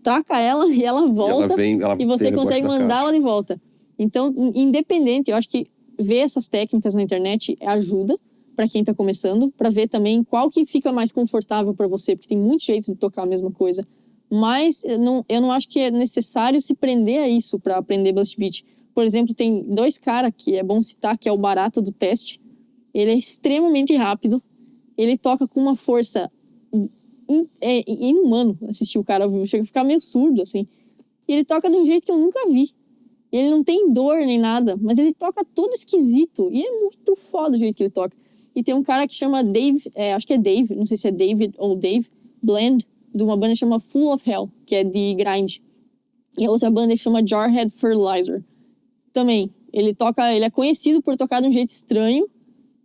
taca ela e ela volta, e você consegue mandar ela de volta. Então, independente, eu acho que ver essas técnicas na internet ajuda para quem tá começando, para ver também qual que fica mais confortável para você, porque tem muitos jeitos de tocar a mesma coisa. Mas eu não acho que é necessário se prender a isso para aprender blast beat. Por exemplo, tem 2 caras que é bom citar, que é o Barata do Teste. Ele é extremamente rápido. Ele toca com uma força inumano. Assistir o cara, chega a ficar meio surdo, assim. E ele toca de um jeito que eu nunca vi. Ele não tem dor nem nada, mas ele toca todo esquisito. E é muito foda o jeito que ele toca. E tem um cara que chama Dave, acho que é Dave, não sei se é David ou Dave Bland, de uma banda que chama Full of Hell, que é de grind. E a outra banda que chama Jarhead Fertilizer. Também, ele é conhecido por tocar de um jeito estranho,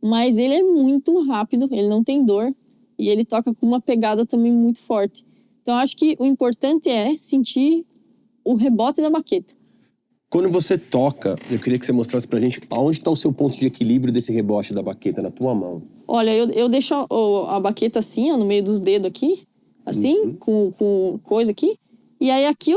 mas ele é muito rápido, ele não tem dor, e ele toca com uma pegada também muito forte. Então, acho que o importante é sentir o rebote da baqueta. Quando você toca, eu queria que você mostrasse pra gente aonde está o seu ponto de equilíbrio desse rebote da baqueta na tua mão. Olha, eu deixo a baqueta assim, ó, no meio dos dedos aqui, assim, com coisa aqui, e aí aqui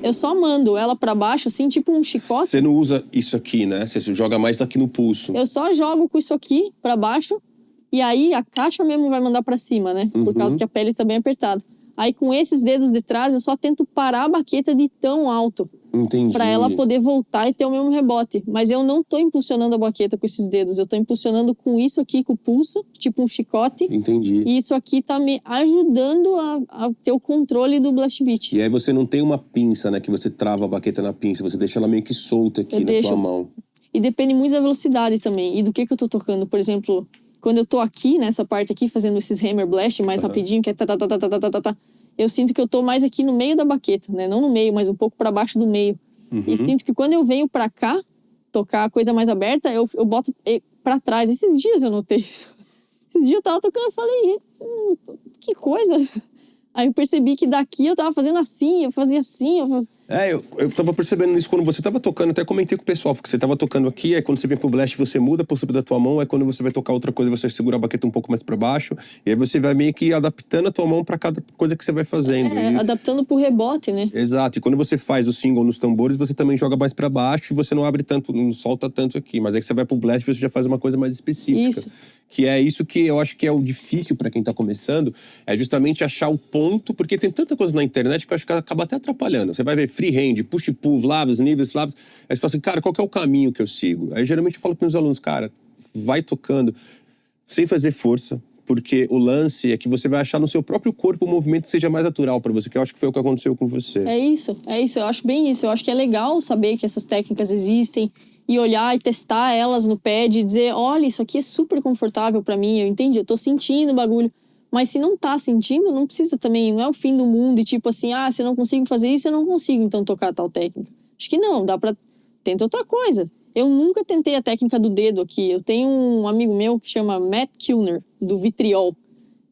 eu só mando ela pra baixo, assim, tipo um chicote. Você não usa isso aqui, né? Você joga mais aqui no pulso. Eu só jogo com isso aqui pra baixo. E aí a caixa mesmo vai mandar pra cima, né? Por causa que a pele tá bem apertada. Aí com esses dedos de trás, eu só tento parar a baqueta de tão alto. Entendi. Pra ela poder voltar e ter o mesmo rebote. Mas eu não tô impulsionando a baqueta com esses dedos. Eu tô impulsionando com isso aqui, com o pulso, tipo um chicote. Entendi. E isso aqui tá me ajudando a ter o controle do blast beat. E aí você não tem uma pinça, né? Que você trava a baqueta na pinça. Você deixa ela meio que solta aqui tua mão. E depende muito da velocidade também. E do que eu tô tocando. Por exemplo, quando eu tô aqui, nessa parte aqui, fazendo esses hammer blast mais rapidinho, que é eu sinto que eu tô mais aqui no meio da baqueta, né? Não no meio, mas um pouco pra baixo do meio. E sinto que quando eu venho pra cá, tocar a coisa mais aberta, eu boto pra trás. Esses dias eu notei isso. Esses dias eu tava tocando e falei, que coisa. Aí eu percebi que daqui eu tava fazendo assim, eu fazia assim, eu tava percebendo isso quando você tava tocando, até comentei com o pessoal, porque você tava tocando aqui, aí quando você vem pro blast você muda a postura da tua mão, aí quando você vai tocar outra coisa você segura a baqueta um pouco mais pra baixo, e aí você vai meio que adaptando a tua mão pra cada coisa que você vai fazendo. Adaptando pro rebote, né? Exato, e quando você faz o single nos tambores, você também joga mais pra baixo e você não abre tanto, não solta tanto aqui, mas aí que você vai pro blast você já faz uma coisa mais específica. Isso. Que é isso que eu acho que é o difícil pra quem tá começando, é justamente achar o ponto, porque tem tanta coisa na internet que eu acho que acaba até atrapalhando. Você vai ver freehand, push e pull, lábios, níveis, lábios. Aí você fala assim, cara, qual que é o caminho que eu sigo? Aí geralmente eu falo para meus alunos, cara, vai tocando sem fazer força, porque o lance é que você vai achar no seu próprio corpo o movimento que seja mais natural para você, que eu acho que foi o que aconteceu com você. É isso, eu acho bem isso. Eu acho que é legal saber que essas técnicas existem e olhar e testar elas no pad e dizer, olha, isso aqui é super confortável para mim, eu entendi, eu tô sentindo o bagulho. Mas se não tá sentindo, não precisa também, não é o fim do mundo e tipo assim, se eu não consigo fazer isso, eu não consigo então tocar tal técnica. Acho que não, dá pra... Tenta outra coisa. Eu nunca tentei a técnica do dedo aqui. Eu tenho um amigo meu que chama Matt Kilner, do Vitriol.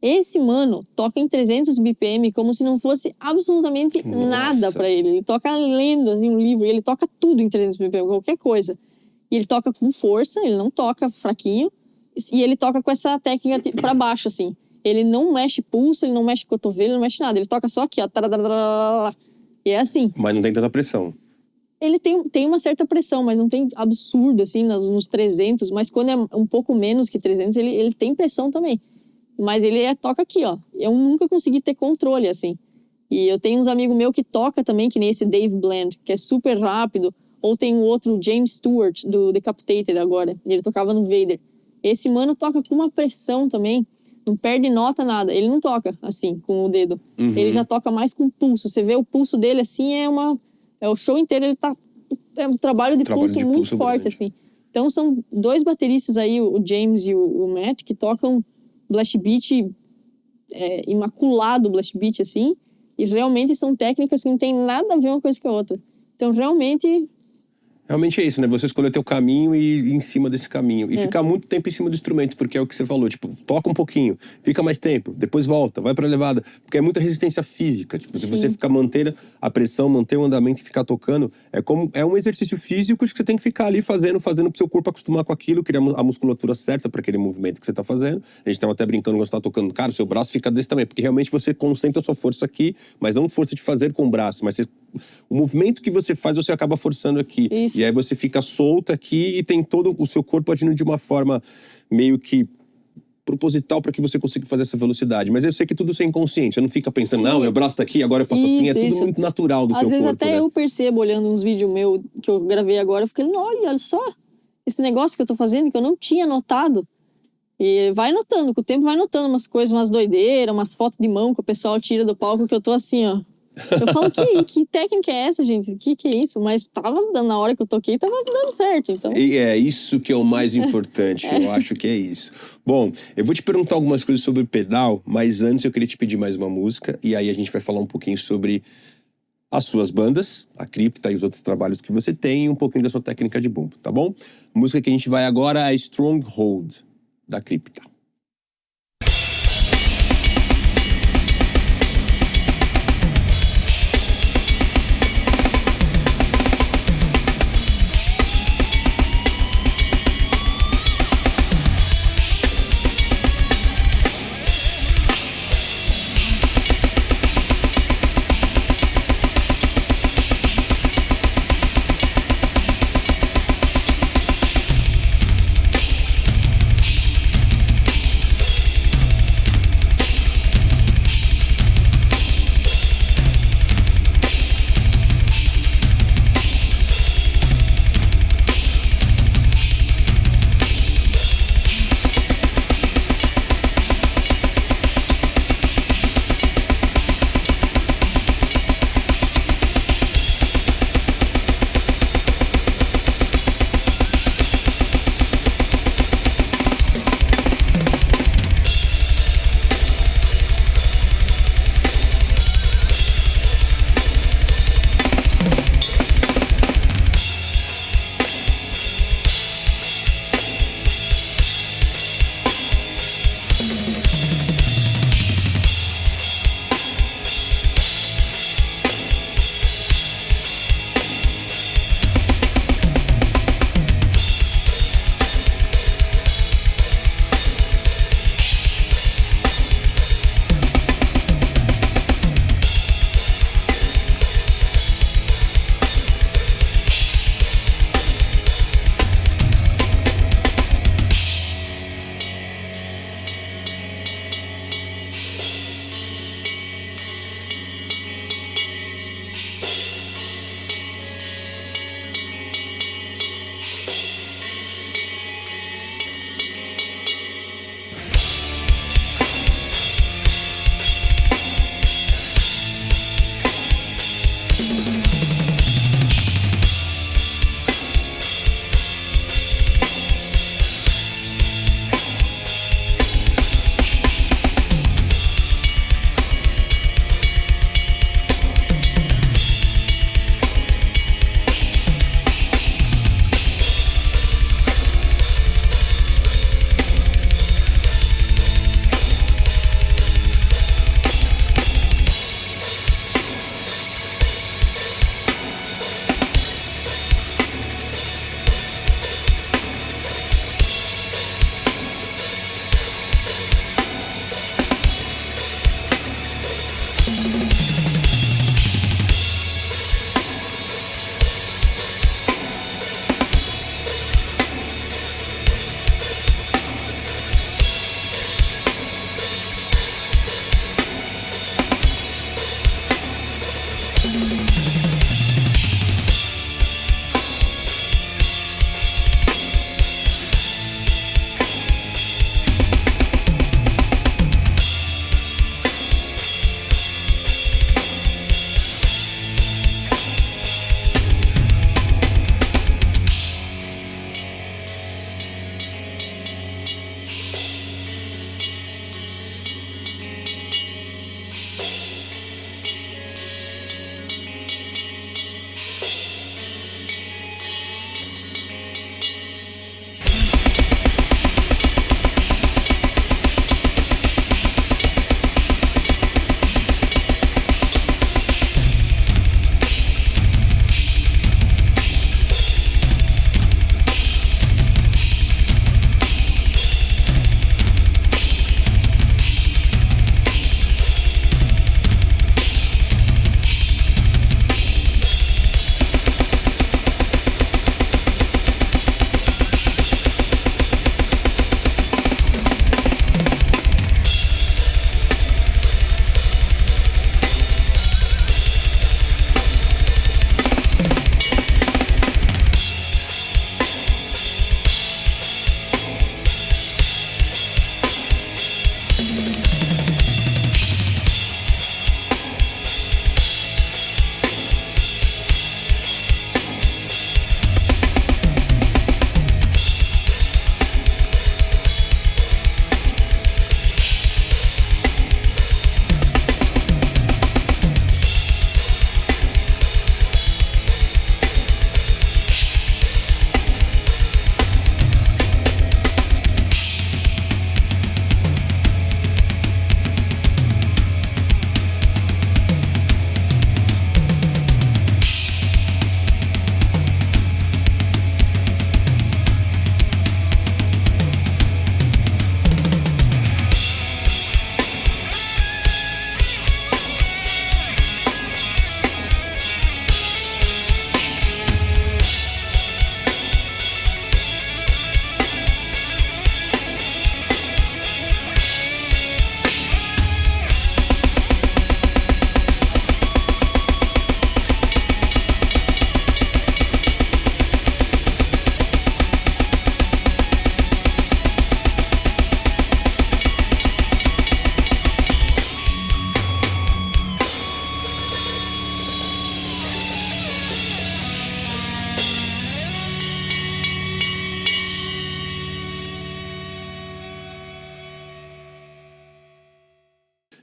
Esse mano toca em 300 BPM como se não fosse absolutamente nada pra ele. Ele toca lendo assim, um livro, ele toca tudo em 300 BPM, qualquer coisa. E ele toca com força, ele não toca fraquinho. E ele toca com essa técnica pra baixo, assim. Ele não mexe pulso, ele não mexe cotovelo, ele não mexe nada. Ele toca só aqui, ó. E é assim. Mas não tem tanta pressão. Ele tem uma certa pressão, mas não tem absurdo, assim, nos 300. Mas quando é um pouco menos que 300, ele tem pressão também. Mas ele toca aqui, ó. Eu nunca consegui ter controle, assim. E eu tenho uns amigos meus que toca também, que nem esse Dave Bland, que é super rápido. Ou tem um outro, James Stewart, do Decapitated agora. Ele tocava no Vader. Esse mano toca com uma pressão também. Não perde nota, nada. Ele não toca assim, com o dedo. Ele já toca mais com o pulso. Você vê o pulso dele assim, é o show inteiro ele tá é um trabalho de pulso muito forte, grande. assim. Então são 2 bateristas aí, o James e o Matt, que tocam blast beat, imaculado blast beat, assim. E realmente são técnicas que não tem nada a ver uma coisa com a outra. Então realmente Realmente é isso, né? Você escolher o teu caminho e ir em cima desse caminho. E ficar muito tempo em cima do instrumento, porque é o que você falou. Tipo, toca um pouquinho, fica mais tempo, depois volta, vai pra levada. Porque é muita resistência física. Tipo, se você ficar manter a pressão, manter o andamento e ficar tocando, é um exercício físico que você tem que ficar ali fazendo pro seu corpo acostumar com aquilo, criar a musculatura certa para aquele movimento que você tá fazendo. A gente tava até brincando quando você tá tocando. Cara, o seu braço fica desse tamanho, porque realmente você concentra a sua força aqui, mas não força de fazer com o braço, mas o movimento que você faz, você acaba forçando aqui. Isso. E aí você fica solto aqui e tem todo o seu corpo agindo de uma forma meio que proposital para que você consiga fazer essa velocidade. Mas eu sei que tudo isso é inconsciente. Você não fica pensando, não, meu braço tá aqui, agora eu faço assim. É tudo muito natural do teu corpo. Às vezes até né? eu percebo, olhando uns vídeos meus que eu gravei agora, porque olha só, esse negócio que eu tô fazendo que eu não tinha notado. E vai notando, com o tempo vai notando umas coisas, umas doideiras, umas fotos de mão que o pessoal tira do palco, que eu tô assim, ó. Eu falo, que técnica é essa, gente? Que é isso? Mas tava dando, na hora que eu toquei, tava dando certo, então... E é isso que é o mais importante, eu acho que é isso. Bom, eu vou te perguntar algumas coisas sobre o pedal, mas antes eu queria te pedir mais uma música, e aí a gente vai falar um pouquinho sobre as suas bandas, a Crypta e os outros trabalhos que você tem, e um pouquinho da sua técnica de bumbo, tá bom? A música que a gente vai agora é Stronghold, da Crypta.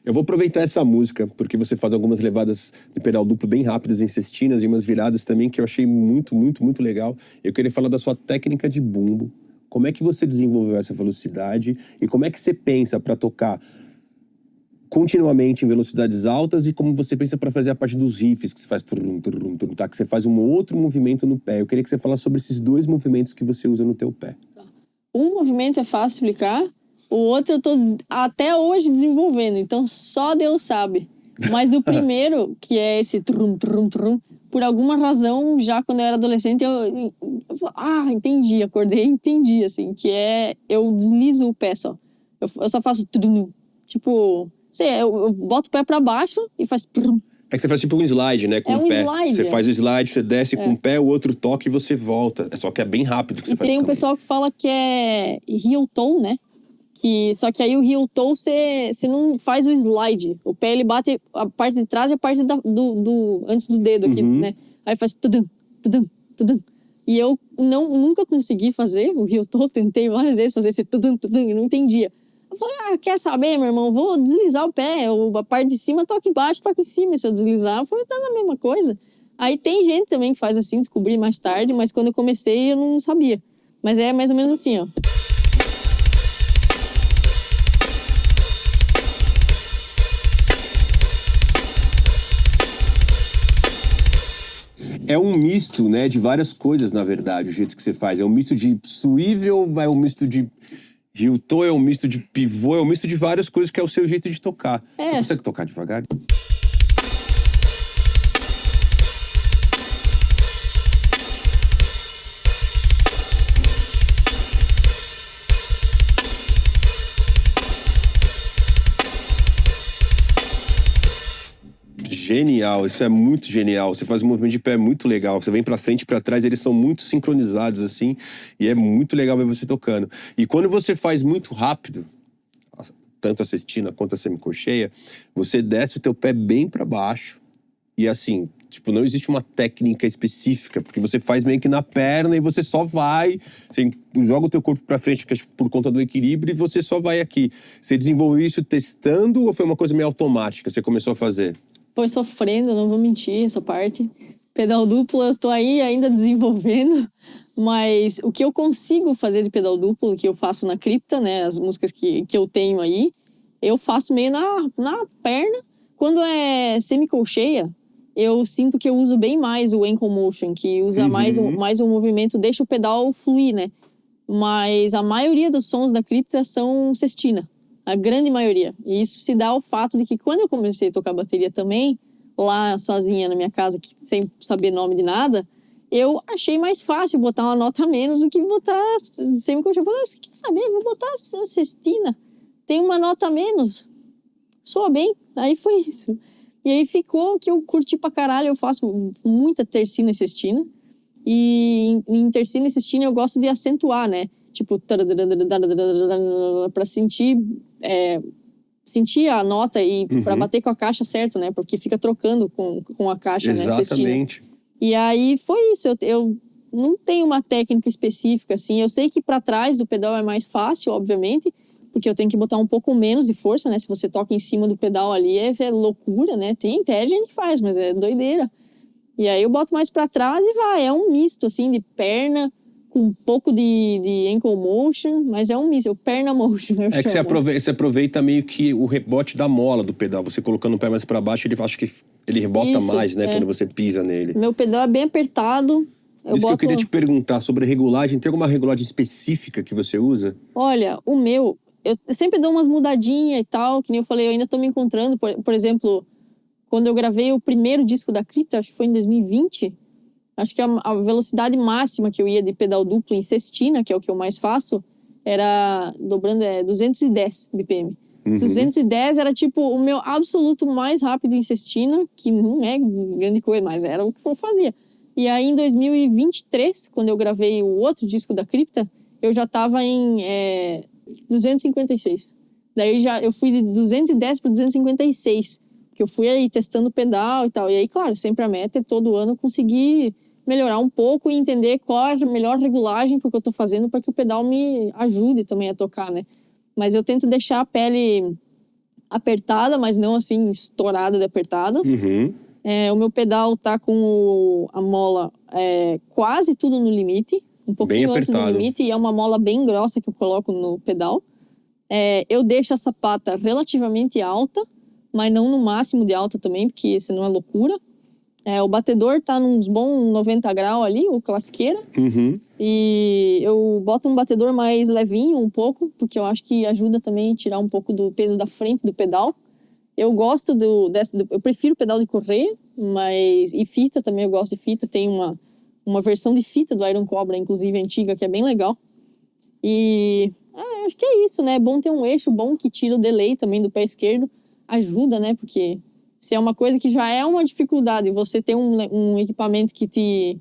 Eu vou aproveitar essa música, porque você faz algumas levadas de pedal duplo bem rápidas em cestinas e umas viradas também que eu achei muito, muito, muito legal. Eu queria falar da sua técnica de bumbo. Como é que você desenvolveu essa velocidade e como é que você pensa para tocar continuamente em velocidades altas e como você pensa para fazer a parte dos riffs, que você faz trum, trum, trum, tá? Que você faz um outro movimento no pé. Eu queria que você falasse sobre esses dois movimentos que você usa no teu pé. Um movimento é fácil explicar, o outro eu tô até hoje desenvolvendo, então só Deus sabe. Mas o primeiro, que é esse trum, trum, trum, por alguma razão, já quando eu era adolescente, entendi, acordei e entendi, assim, que é, eu deslizo o pé só. Eu só faço trum, tipo, eu boto o pé pra baixo e faz trum. É que você faz tipo um slide, né, com o pé. Slide. Você faz o slide, você desce com o pé, o outro toca e você volta. Só que é bem rápido que você faz. E tem um pessoal que fala que é heel toe, né? Só que aí o heel toe, você não faz o slide. O pé, ele bate a parte de trás e a parte antes do dedo aqui, né? Aí faz tudum, tudum, tudum. E eu nunca consegui fazer o heel toe. Tentei várias vezes fazer esse tudum, tudum e não entendia. Eu falei, quer saber, meu irmão? Vou deslizar o pé. A parte de cima toca embaixo, toca em cima. Se eu deslizar, eu falei, tá na mesma coisa. Aí tem gente também que faz assim, descobri mais tarde. Mas quando eu comecei, eu não sabia. Mas é mais ou menos assim, ó. É um misto, né, de várias coisas, na verdade, o jeito que você faz. É um misto de swivel, é um misto de heel toe, é um misto de pivô, é um misto de várias coisas que é o seu jeito de tocar. Você consegue tocar devagar? Genial, isso é muito genial. Você faz um movimento de pé muito legal. Você vem pra frente e pra trás, eles são muito sincronizados, assim. E é muito legal ver você tocando. E quando você faz muito rápido, tanto a cestina quanto a semicolcheia, você desce o teu pé bem pra baixo. E assim, tipo, não existe uma técnica específica, porque você faz meio que na perna e você só vai, você joga o teu corpo pra frente, que é por conta do equilíbrio, e você só vai aqui. Você desenvolveu isso testando ou foi uma coisa meio automática? Você começou a fazer? Foi sofrendo, não vou mentir, essa parte. Pedal duplo eu tô aí ainda desenvolvendo, mas o que eu consigo fazer de pedal duplo, que eu faço na cripta, né, as músicas que eu tenho aí, eu faço meio na perna. Quando é semicolcheia, eu sinto que eu uso bem mais o ankle motion, que usa mais o movimento, deixa o pedal fluir, né? Mas a maioria dos sons da cripta são cestina. A grande maioria. E isso se dá ao fato de que quando eu comecei a tocar bateria também, lá sozinha na minha casa, sem saber nome de nada, eu achei mais fácil botar uma nota a menos do que botar semicolcheia. Eu falei, você quer saber? Vou botar a cestina. Tem uma nota a menos. Soa bem. Aí foi isso. E aí ficou que eu curti pra caralho. Eu faço muita tercina e cestina. E em tercina e cestina eu gosto de acentuar, né? Tipo, pra sentir a nota e pra bater com a caixa certo, né? Porque fica trocando com a caixa, Exatamente. né? Cestina. E aí foi isso. Eu não tenho uma técnica específica, assim. Eu sei que pra trás do pedal é mais fácil, obviamente, porque eu tenho que botar um pouco menos de força, né? Se você toca em cima do pedal ali, é loucura, né? Tem até gente que faz, mas é doideira. E aí eu boto mais pra trás e vai. É um misto, assim, de perna com um pouco de ankle motion, mas é um misto, perna motion. É que você aproveita meio que o rebote da mola do pedal. Você colocando o pé mais pra baixo, acho que ele rebota mais, né? Quando você pisa nele. Meu pedal é bem apertado. Isso que eu queria te perguntar sobre a regulagem. Tem alguma regulagem específica que você usa? Olha, o meu, eu sempre dou umas mudadinhas e tal, que nem eu falei, eu ainda tô me encontrando. Por exemplo, quando eu gravei o primeiro disco da Cripta, acho que foi em 2020, acho que a velocidade máxima que eu ia de pedal duplo em cestina, que é o que eu mais faço, era dobrando 210 BPM. 210 era tipo o meu absoluto mais rápido em cestina, que não é grande coisa, mas era o que eu fazia. E aí em 2023, quando eu gravei o outro disco da Cripta, eu já tava em 256. Daí eu fui de 210 para 256, que eu fui aí testando o pedal e tal. E aí, claro, sempre a meta é todo ano conseguir melhorar um pouco e entender qual é a melhor regulagem porque eu tô fazendo para que o pedal me ajude também a tocar, né? Mas eu tento deixar a pele apertada, mas não assim, estourada de apertada. Uhum. O meu pedal tá com a mola quase tudo no limite. Um pouquinho antes do limite. E é uma mola bem grossa que eu coloco no pedal. Eu deixo a sapata relativamente alta, mas não no máximo de alta também, porque senão é loucura. O batedor tá nos bons 90 graus ali, o classiqueira. Uhum. E eu boto um batedor mais levinho um pouco, porque eu acho que ajuda também a tirar um pouco do peso da frente do pedal. Eu gosto eu prefiro pedal de correia, e fita também, eu gosto de fita. Tem uma versão de fita do Iron Cobra, inclusive antiga, que é bem legal. E acho que é isso, né? É bom ter um eixo bom que tira o delay também do pé esquerdo. Ajuda, né? Porque se é uma coisa que já é uma dificuldade e você tem um equipamento que te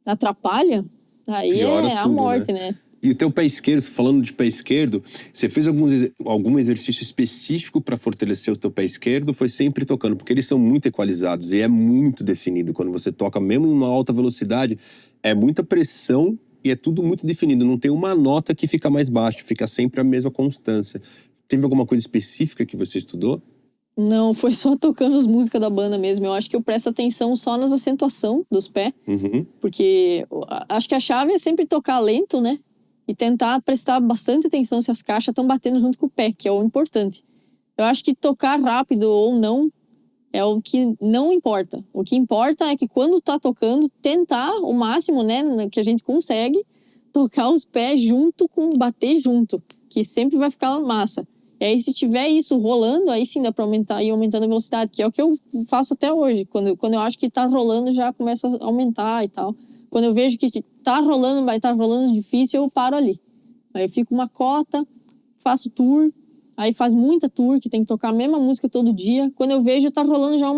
atrapalha, aí Piora é a tudo, morte, né? E o teu pé esquerdo, falando de pé esquerdo, você fez algum exercício específico para fortalecer o teu pé esquerdo? Foi sempre tocando? Porque eles são muito equalizados e é muito definido. Quando você toca, mesmo em uma alta velocidade, é muita pressão e é tudo muito definido. Não tem uma nota que fica mais baixo, fica sempre a mesma constância. Teve alguma coisa específica que você estudou? Não, foi só tocando as músicas da banda mesmo. Eu acho que eu presto atenção só nas acentuações dos pés. Uhum. Porque acho que a chave é sempre tocar lento, né? E tentar prestar bastante atenção se as caixas estão batendo junto com o pé, que é o importante. Eu acho que tocar rápido ou não é o que não importa. O que importa é que quando tá tocando, tentar o máximo, né, que a gente consegue, tocar os pés bater junto, que sempre vai ficar massa. E aí, se tiver isso rolando, aí sim dá pra ir aumentando a velocidade, que é o que eu faço até hoje. Quando eu acho que tá rolando, já começa a aumentar e tal. Quando eu vejo que tá rolando, vai tá rolando difícil, eu paro ali. Aí eu fico uma cota, faço tour, aí faz muita tour, que tem que tocar a mesma música todo dia. Quando eu vejo, tá rolando já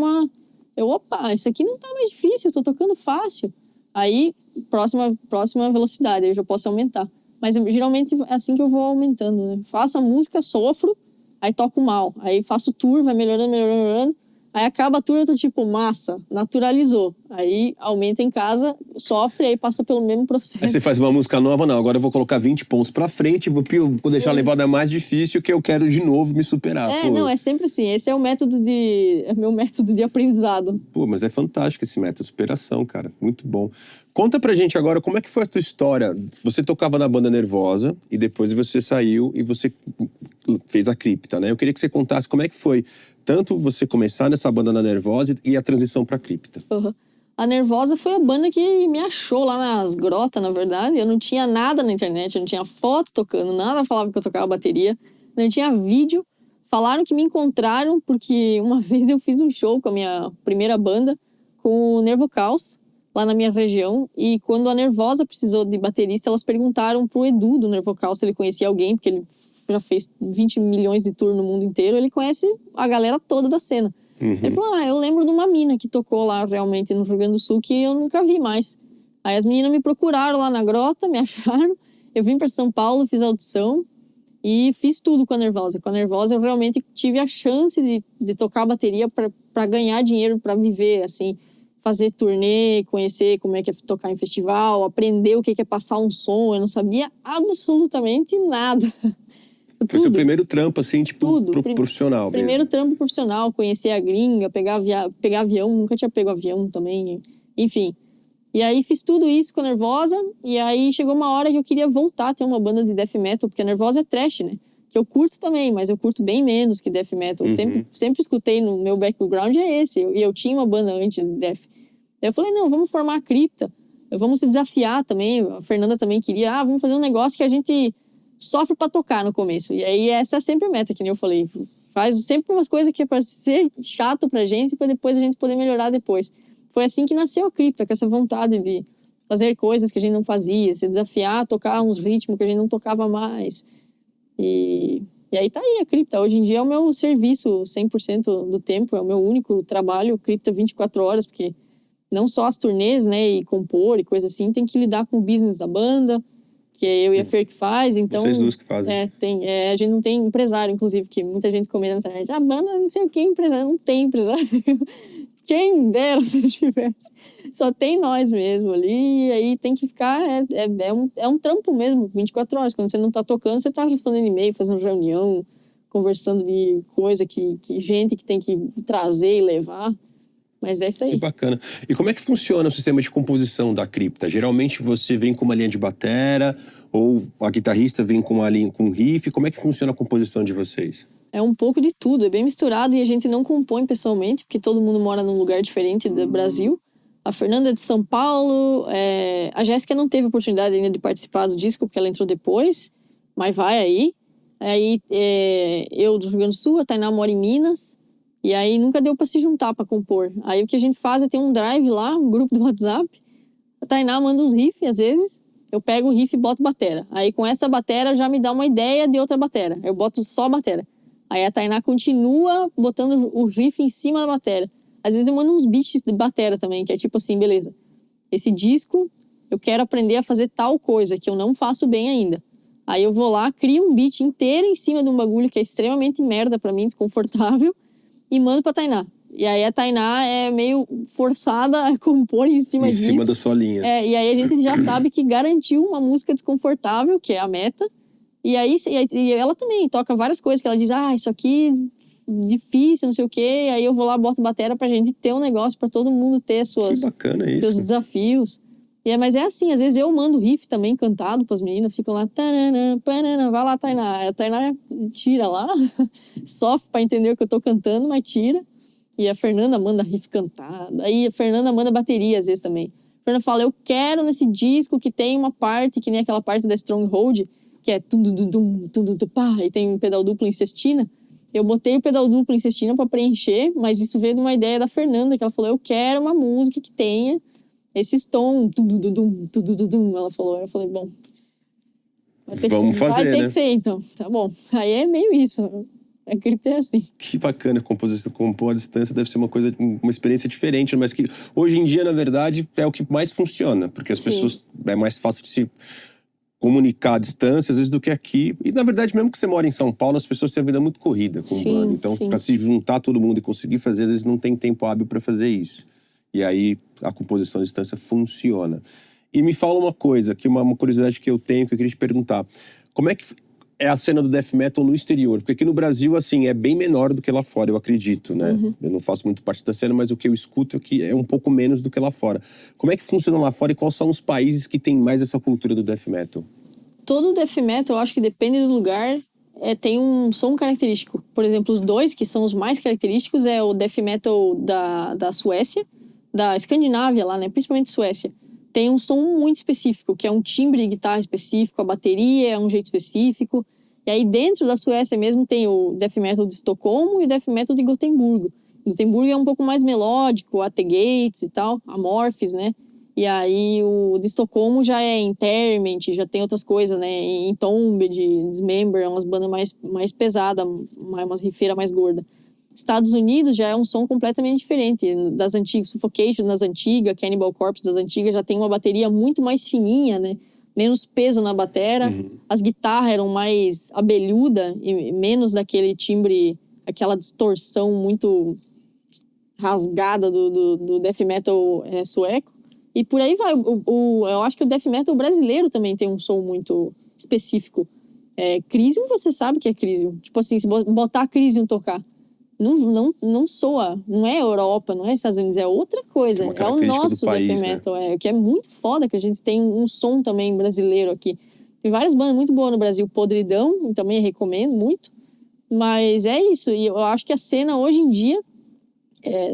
opa, isso aqui não tá mais difícil, eu tô tocando fácil. Aí, próxima velocidade, aí eu já posso aumentar. Mas geralmente é assim que eu vou aumentando, né? Faço a música, sofro, aí toco mal. Aí faço tour, vai melhorando, melhorando, melhorando. Aí acaba a tour, eu tô tipo, massa, naturalizou. Aí aumenta em casa, sofre, aí passa pelo mesmo processo. Aí você faz uma música nova, não, agora eu vou colocar 20 pontos pra frente, vou deixar a levada mais difícil, que eu quero de novo me superar. Não, é sempre assim. Esse é meu método de aprendizado. Pô, mas é fantástico esse método de superação, cara. Muito bom. Conta pra gente agora, como é que foi a tua história? Você tocava na banda Nervosa, e depois você saiu e você fez a Cripta, né? Eu queria que você contasse como é que foi tanto você começar nessa banda na Nervosa e a transição pra Cripta. Uhum. A Nervosa foi a banda que me achou lá nas grotas, na verdade. Eu não tinha nada na internet, eu não tinha foto tocando, nada falava que eu tocava bateria, não tinha vídeo. Falaram que me encontraram porque uma vez eu fiz um show com a minha primeira banda, com o Nervo Caos, lá na minha região. E quando a Nervosa precisou de baterista, elas perguntaram pro Edu do Nervo Caos se ele conhecia alguém, porque ele já fez 20 milhões de tour no mundo inteiro, ele conhece a galera toda da cena. Uhum. Ele falou, eu lembro de uma mina que tocou lá realmente no Rio Grande do Sul, que eu nunca vi mais. Aí as meninas me procuraram lá na grota, me acharam, eu vim para São Paulo, fiz a audição e fiz tudo com a Nervosa. Com a Nervosa eu realmente tive a chance de tocar bateria para ganhar dinheiro, para viver, assim, fazer turnê, conhecer como é que é tocar em festival, aprender o que é passar um som. Eu não sabia absolutamente nada. Foi seu primeiro trampo, assim, tipo, profissional Primeiro mesmo. trampo profissional, conhecer a gringa, pegar avião, nunca tinha pego avião também, enfim. E aí fiz tudo isso com a Nervosa, e aí chegou uma hora que eu queria voltar a ter uma banda de death metal, porque a Nervosa é trash, né? Que eu curto também, mas eu curto bem menos que death metal. Uhum. Sempre escutei, no meu background é esse, e eu tinha uma banda antes de death. Daí eu falei, não, vamos formar a Cripta, vamos se desafiar também, a Fernanda também queria, vamos fazer um negócio que a gente sofre pra tocar no começo. E aí essa é sempre a meta, que nem eu falei. Faz sempre umas coisas que é pra ser chato pra gente, pra depois a gente poder melhorar depois. Foi assim que nasceu a Cripta, com essa vontade de fazer coisas que a gente não fazia, se desafiar, tocar uns ritmos que a gente não tocava mais. E aí tá aí a Cripta. Hoje em dia é o meu serviço 100% do tempo, é o meu único trabalho, Cripta 24 horas, porque não só as turnês, né, e compor e coisa assim, tem que lidar com o business da banda, que é eu e a Fer que faz, então... Vocês duas que fazem. A gente não tem empresário, inclusive, que muita gente comenta na internet, a banda não sei o que, empresário, não tem empresário. Quem dera se tivesse. Só tem nós mesmo ali, e aí tem que ficar, é um trampo mesmo, 24 horas. Quando você não tá tocando, você tá respondendo e-mail, fazendo reunião, conversando de coisa que gente que tem que trazer e levar. Mas é isso aí. Que bacana. E como é que funciona o sistema de composição da cripta? Geralmente você vem com uma linha de batera ou a guitarrista vem com uma linha com riff. Como é que funciona a composição de vocês? É um pouco de tudo, é bem misturado e a gente não compõe pessoalmente, porque todo mundo mora num lugar diferente do Brasil. A Fernanda é de São Paulo, a Jéssica não teve oportunidade ainda de participar do disco, porque ela entrou depois, mas vai aí. Aí eu do Rio Grande do Sul, a Tainá mora em Minas, e aí nunca deu pra se juntar pra compor. Aí o que a gente faz é ter um drive lá, um grupo do WhatsApp, a Tainá manda uns riffs, às vezes, eu pego o riff e boto batera. Aí com essa batera já me dá uma ideia de outra batera, eu boto só batera. Aí a Tainá continua botando o riff em cima da batera. Às vezes eu mando uns beats de batera também, que é tipo assim, beleza. Esse disco, eu quero aprender a fazer tal coisa, que eu não faço bem ainda. Aí eu vou lá, crio um beat inteiro em cima de um bagulho que é extremamente merda pra mim, desconfortável, e mando pra Tainá. E aí a Tainá é meio forçada a compor em cima disso. Em cima da sua linha. E aí a gente já sabe que garantiu uma música desconfortável, que é a meta. E aí e ela também toca várias coisas que ela diz, isso aqui difícil, não sei o quê. Aí eu vou lá, boto batera pra gente ter um negócio pra todo mundo ter Que bacana isso. seus desafios. Mas é assim, às vezes eu mando riff também cantado pras meninas, ficam lá, tarana, parana, vai lá, Tainá. A Tainá tira lá, sofre pra entender o que eu tô cantando, mas tira. E a Fernanda manda riff cantado. Aí a Fernanda manda bateria às vezes também. A Fernanda fala, eu quero nesse disco que tem uma parte, que nem aquela parte da Stronghold, que é pá, e tem um pedal duplo em sextina. Eu botei o pedal duplo em sextina pra preencher, mas isso veio de uma ideia da Fernanda, que ela falou, eu quero uma música que tenha esses tons, ela falou. Eu falei, bom, vamos fazer, vai ter que ser, então. Tá bom. Aí é meio isso. A cripta é assim. Que bacana, composição, compor à distância deve ser uma experiência diferente, mas que hoje em dia, na verdade, é o que mais funciona, porque as pessoas, é mais fácil de se comunicar à distância, às vezes, do que aqui. E, na verdade, mesmo que você mora em São Paulo, as pessoas têm a vida muito corrida com o bando. Então, para se juntar todo mundo e conseguir fazer, às vezes não tem tempo hábil para fazer isso. E aí, a composição à distância funciona. E me fala uma coisa, que uma curiosidade que eu tenho, que eu queria te perguntar. Como é que é a cena do death metal no exterior? Porque aqui no Brasil, assim, é bem menor do que lá fora, eu acredito, né? Eu não faço muito parte da cena, mas o que eu escuto é que é um pouco menos do que lá fora. Como é que funciona lá fora e quais são os países que têm mais essa cultura do death metal? Todo death metal, eu acho que depende do lugar, tem um som característico. Por exemplo, os dois que são os mais característicos é o death metal da Suécia, da Escandinávia lá, né? Principalmente Suécia. Tem um som muito específico, que é um timbre de guitarra específico, a bateria é um jeito específico. E aí dentro da Suécia mesmo tem o death metal de Estocolmo e o death metal de Gotemburgo. Gotemburgo é um pouco mais melódico, At the Gates e tal, Amorphis, né? E aí o de Estocolmo já é Interment, já tem outras coisas, né? Entombed, Dismember, é umas bandas mais pesadas, umas rifeiras mais gordas. Estados Unidos já é um som completamente diferente. Das antigas, Suffocation das antigas, Cannibal Corpse das antigas, já tem uma bateria muito mais fininha, né? Menos peso na batera. As guitarras eram mais abelhuda e menos daquele timbre, aquela distorção muito rasgada do death metal sueco. E por aí vai. Eu acho que o death metal brasileiro também tem um som muito específico. Crisium, você sabe que é Crisium. Tipo assim, se botar Crisium tocar, não soa. Não é Europa, não é Estados Unidos, é outra coisa. É o nosso death metal, né? Que é muito foda, que a gente tem um som também brasileiro aqui. Tem várias bandas muito boas no Brasil. Podridão, também recomendo muito. Mas é isso. E eu acho que a cena hoje em dia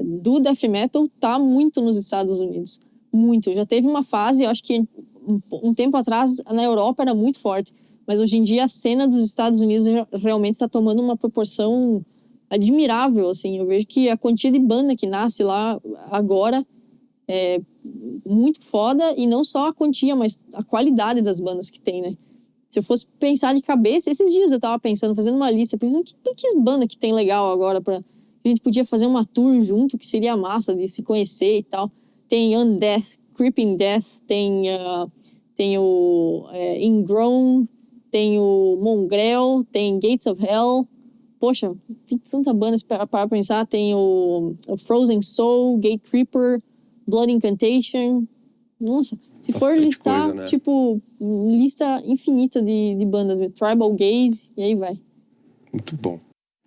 do death metal tá muito nos Estados Unidos. Muito. Já teve uma fase, eu acho que um tempo atrás, na Europa era muito forte. Mas hoje em dia a cena dos Estados Unidos realmente está tomando uma proporção admirável, assim. Eu vejo que a quantia de banda que nasce lá agora é muito foda. E não só a quantia, mas a qualidade das bandas que tem, né? Se eu fosse pensar de cabeça, esses dias eu tava pensando, fazendo uma lista, pensando que banda que tem legal agora pra... A gente podia fazer uma tour junto, que seria massa de se conhecer e tal. Tem Undeath, Creeping Death, tem o Ingrown, tem o Mongrel, tem Gates of Hell. Poxa, tem tanta banda para pensar. Tem o Frozen Soul, Gate Creeper, Blood Incantation. Nossa, se bastante for listar, coisa, né? tipo, lista infinita de bandas, Tribal Gaze, e aí vai. Muito bom.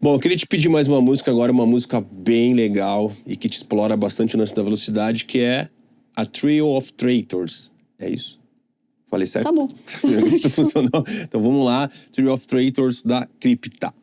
Bom, eu queria te pedir mais uma música agora, uma música bem legal e que te explora bastante o lance da velocidade, que é A Trio of Traitors. É isso? Falei certo? Tá bom. Isso funcionou. Então vamos lá, Trio of Traitors da Crypta.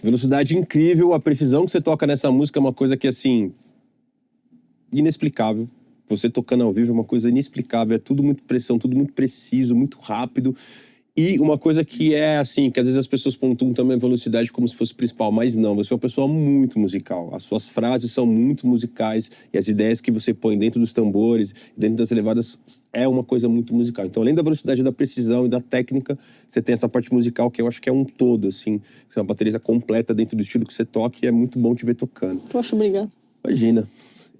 Velocidade incrível, a precisão que você toca nessa música é uma coisa que, assim, inexplicável. Você tocando ao vivo é uma coisa inexplicável, é tudo muito pressão, tudo muito preciso, muito rápido. E uma coisa que é assim, que às vezes as pessoas pontuam também a velocidade como se fosse principal, mas não, você é uma pessoa muito musical. As suas frases são muito musicais e as ideias que você põe dentro dos tambores, dentro das elevadas, é uma coisa muito musical. Então, além da velocidade, da precisão e da técnica, você tem essa parte musical que eu acho que é um todo, assim. Você é uma baterista completa dentro do estilo que você toca e é muito bom te ver tocando. Poxa, obrigado. Imagina.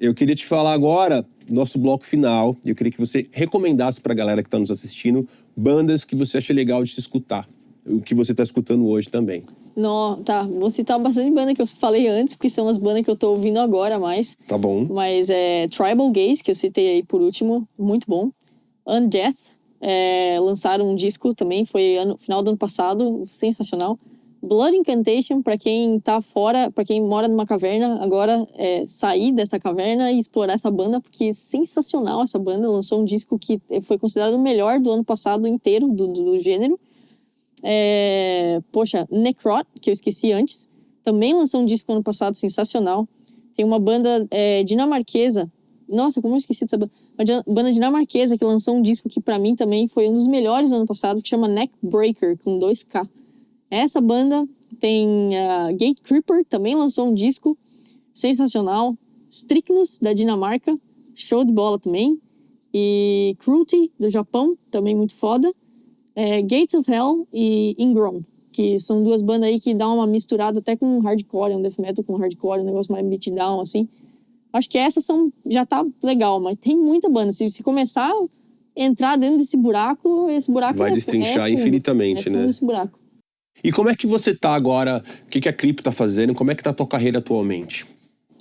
Eu queria te falar agora, nosso bloco final, eu queria que você recomendasse pra galera que tá nos assistindo bandas que você acha legal de se escutar. O que você tá escutando hoje também. Não, tá, vou citar bastante banda que eu falei antes, porque são as bandas que eu tô ouvindo agora mais. Tá bom. Mas é Tribal Gaze, que eu citei aí por último, muito bom. Undeath, lançaram um disco também, foi final do ano passado, sensacional. Blood Incantation, pra quem tá fora, pra quem mora numa caverna, agora sair dessa caverna e explorar essa banda, porque é sensacional essa banda. Lançou um disco que foi considerado o melhor do ano passado inteiro, do gênero. Poxa, Necrot, que eu esqueci antes, também lançou um disco ano passado sensacional. Tem uma banda dinamarquesa, nossa, como eu esqueci dessa banda. Uma banda dinamarquesa que lançou um disco que pra mim também foi um dos melhores do ano passado, que chama Neckbreaker, com 2K. Essa banda tem a Gatecreeper, também lançou um disco sensacional. Strychnus, da Dinamarca, show de bola também. E Cruelty, do Japão, também muito foda. Gates of Hell e Ingrown, que são duas bandas aí que dão uma misturada até com hardcore, um death metal com hardcore, um negócio mais beatdown, assim. Acho que essas já tá legal, mas tem muita banda. Se começar a entrar dentro desse buraco, esse buraco vai destrinchar infinitamente, né? Esse buraco. E como é que você tá agora? O que a Crypta tá fazendo? Como é que tá a tua carreira atualmente?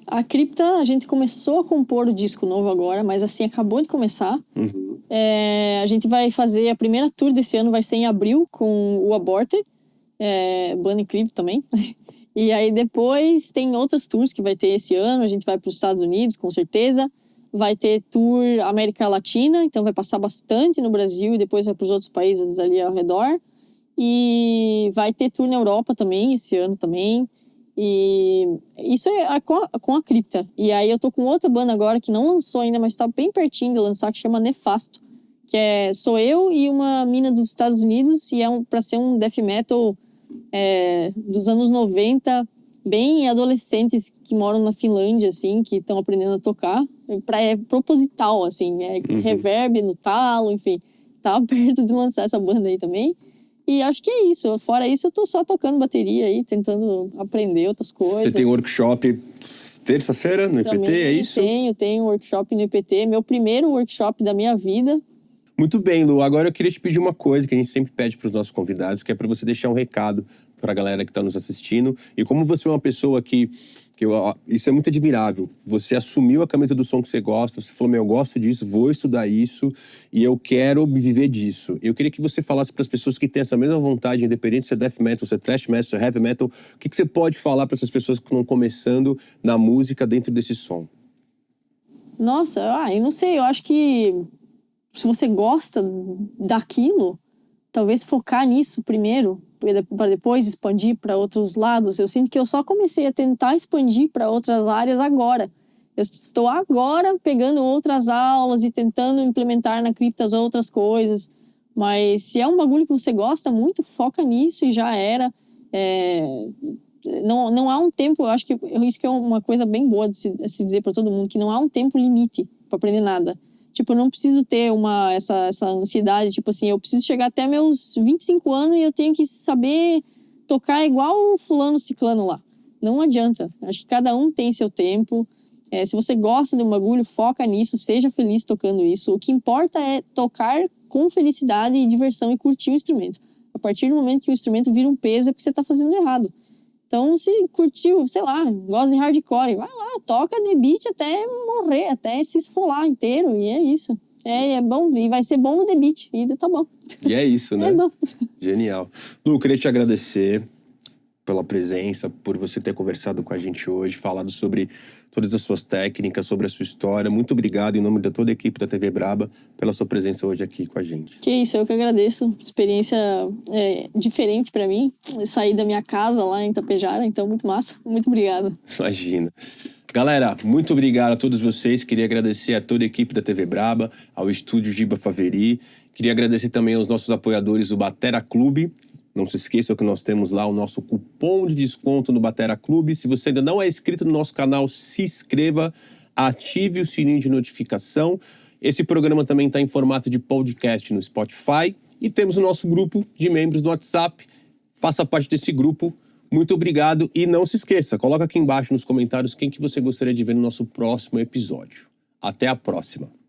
A Crypta, a gente começou a compor o disco novo agora, mas assim, acabou de começar. Uhum. A gente vai fazer a primeira tour desse ano, vai ser em abril, com o Aborted, banda incrível também. E aí depois tem outras tours que vai ter esse ano, a gente vai para os Estados Unidos, com certeza. Vai ter tour América Latina, então vai passar bastante no Brasil e depois vai para os outros países ali ao redor. E vai ter tour na Europa também, esse ano também. E isso com a Crypta. E aí eu tô com outra banda agora que não lançou ainda, mas tá bem pertinho de lançar, que chama Nefasto. Que sou eu e uma mina dos Estados Unidos, e pra ser um death metal dos anos 90, bem adolescentes que moram na Finlândia, assim, que estão aprendendo a tocar. É proposital, assim, reverb no talo, enfim. Tá perto de lançar essa banda aí também. E acho que é isso. Fora isso, eu tô só tocando bateria aí, tentando aprender outras coisas. Você tem workshop terça-feira no IPT, também é isso? Tenho workshop no IPT. Meu primeiro workshop da minha vida. Muito bem, Lu. Agora eu queria te pedir uma coisa que a gente sempre pede para os nossos convidados, que é para você deixar um recado para a galera que está nos assistindo. E como você é uma pessoa isso é muito admirável. Você assumiu a camisa do som que você gosta, você falou, eu gosto disso, vou estudar isso e eu quero viver disso. Eu queria que você falasse para as pessoas que têm essa mesma vontade, independente se é death metal, se é thrash metal, se é heavy metal, o que você pode falar para essas pessoas que estão começando na música dentro desse som? Nossa, eu não sei, eu acho que se você gosta daquilo, talvez focar nisso primeiro, para depois expandir para outros lados. Eu sinto que eu só comecei a tentar expandir para outras áreas agora. Eu estou agora pegando outras aulas e tentando implementar na Crypta as outras coisas. Mas se é um bagulho que você gosta muito, foca nisso e já era. Não há um tempo, eu acho que isso que é uma coisa bem boa de se dizer para todo mundo, que não há um tempo limite para aprender nada. Tipo, eu não preciso ter essa ansiedade, tipo assim, eu preciso chegar até meus 25 anos e eu tenho que saber tocar igual o fulano ciclano lá. Não adianta. Acho que cada um tem seu tempo. Se você gosta de um bagulho, foca nisso, seja feliz tocando isso. O que importa é tocar com felicidade e diversão e curtir o instrumento. A partir do momento que o instrumento vira um peso, é porque você tá fazendo errado. Então, se curtiu, sei lá, gosta de hardcore, vai lá, toca The Beat até morrer, até se esfolar inteiro, e é isso. É bom, e vai ser bom no The Beat, e tá bom. E é isso, né? É bom. Genial. Lu, queria te agradecer. pela presença, por você ter conversado com a gente hoje, falado sobre todas as suas técnicas, sobre a sua história. Muito obrigado em nome de toda a equipe da TV Braba pela sua presença hoje aqui com a gente. Que isso, eu que agradeço. Experiência diferente pra mim. Sair da minha casa lá em Itapejara, então muito massa. Muito obrigado. Imagina. Galera, muito obrigado a todos vocês. Queria agradecer a toda a equipe da TV Braba, ao Estúdio Giba Faveri. Queria agradecer também aos nossos apoiadores do Batera Clube. Não se esqueçam que nós temos lá o nosso cupom de desconto no Batera Clube. Se você ainda não é inscrito no nosso canal, se inscreva, ative o sininho de notificação. Esse programa também está em formato de podcast no Spotify. E temos o nosso grupo de membros no WhatsApp. Faça parte desse grupo. Muito obrigado e não se esqueça, coloca aqui embaixo nos comentários quem que você gostaria de ver no nosso próximo episódio. Até a próxima!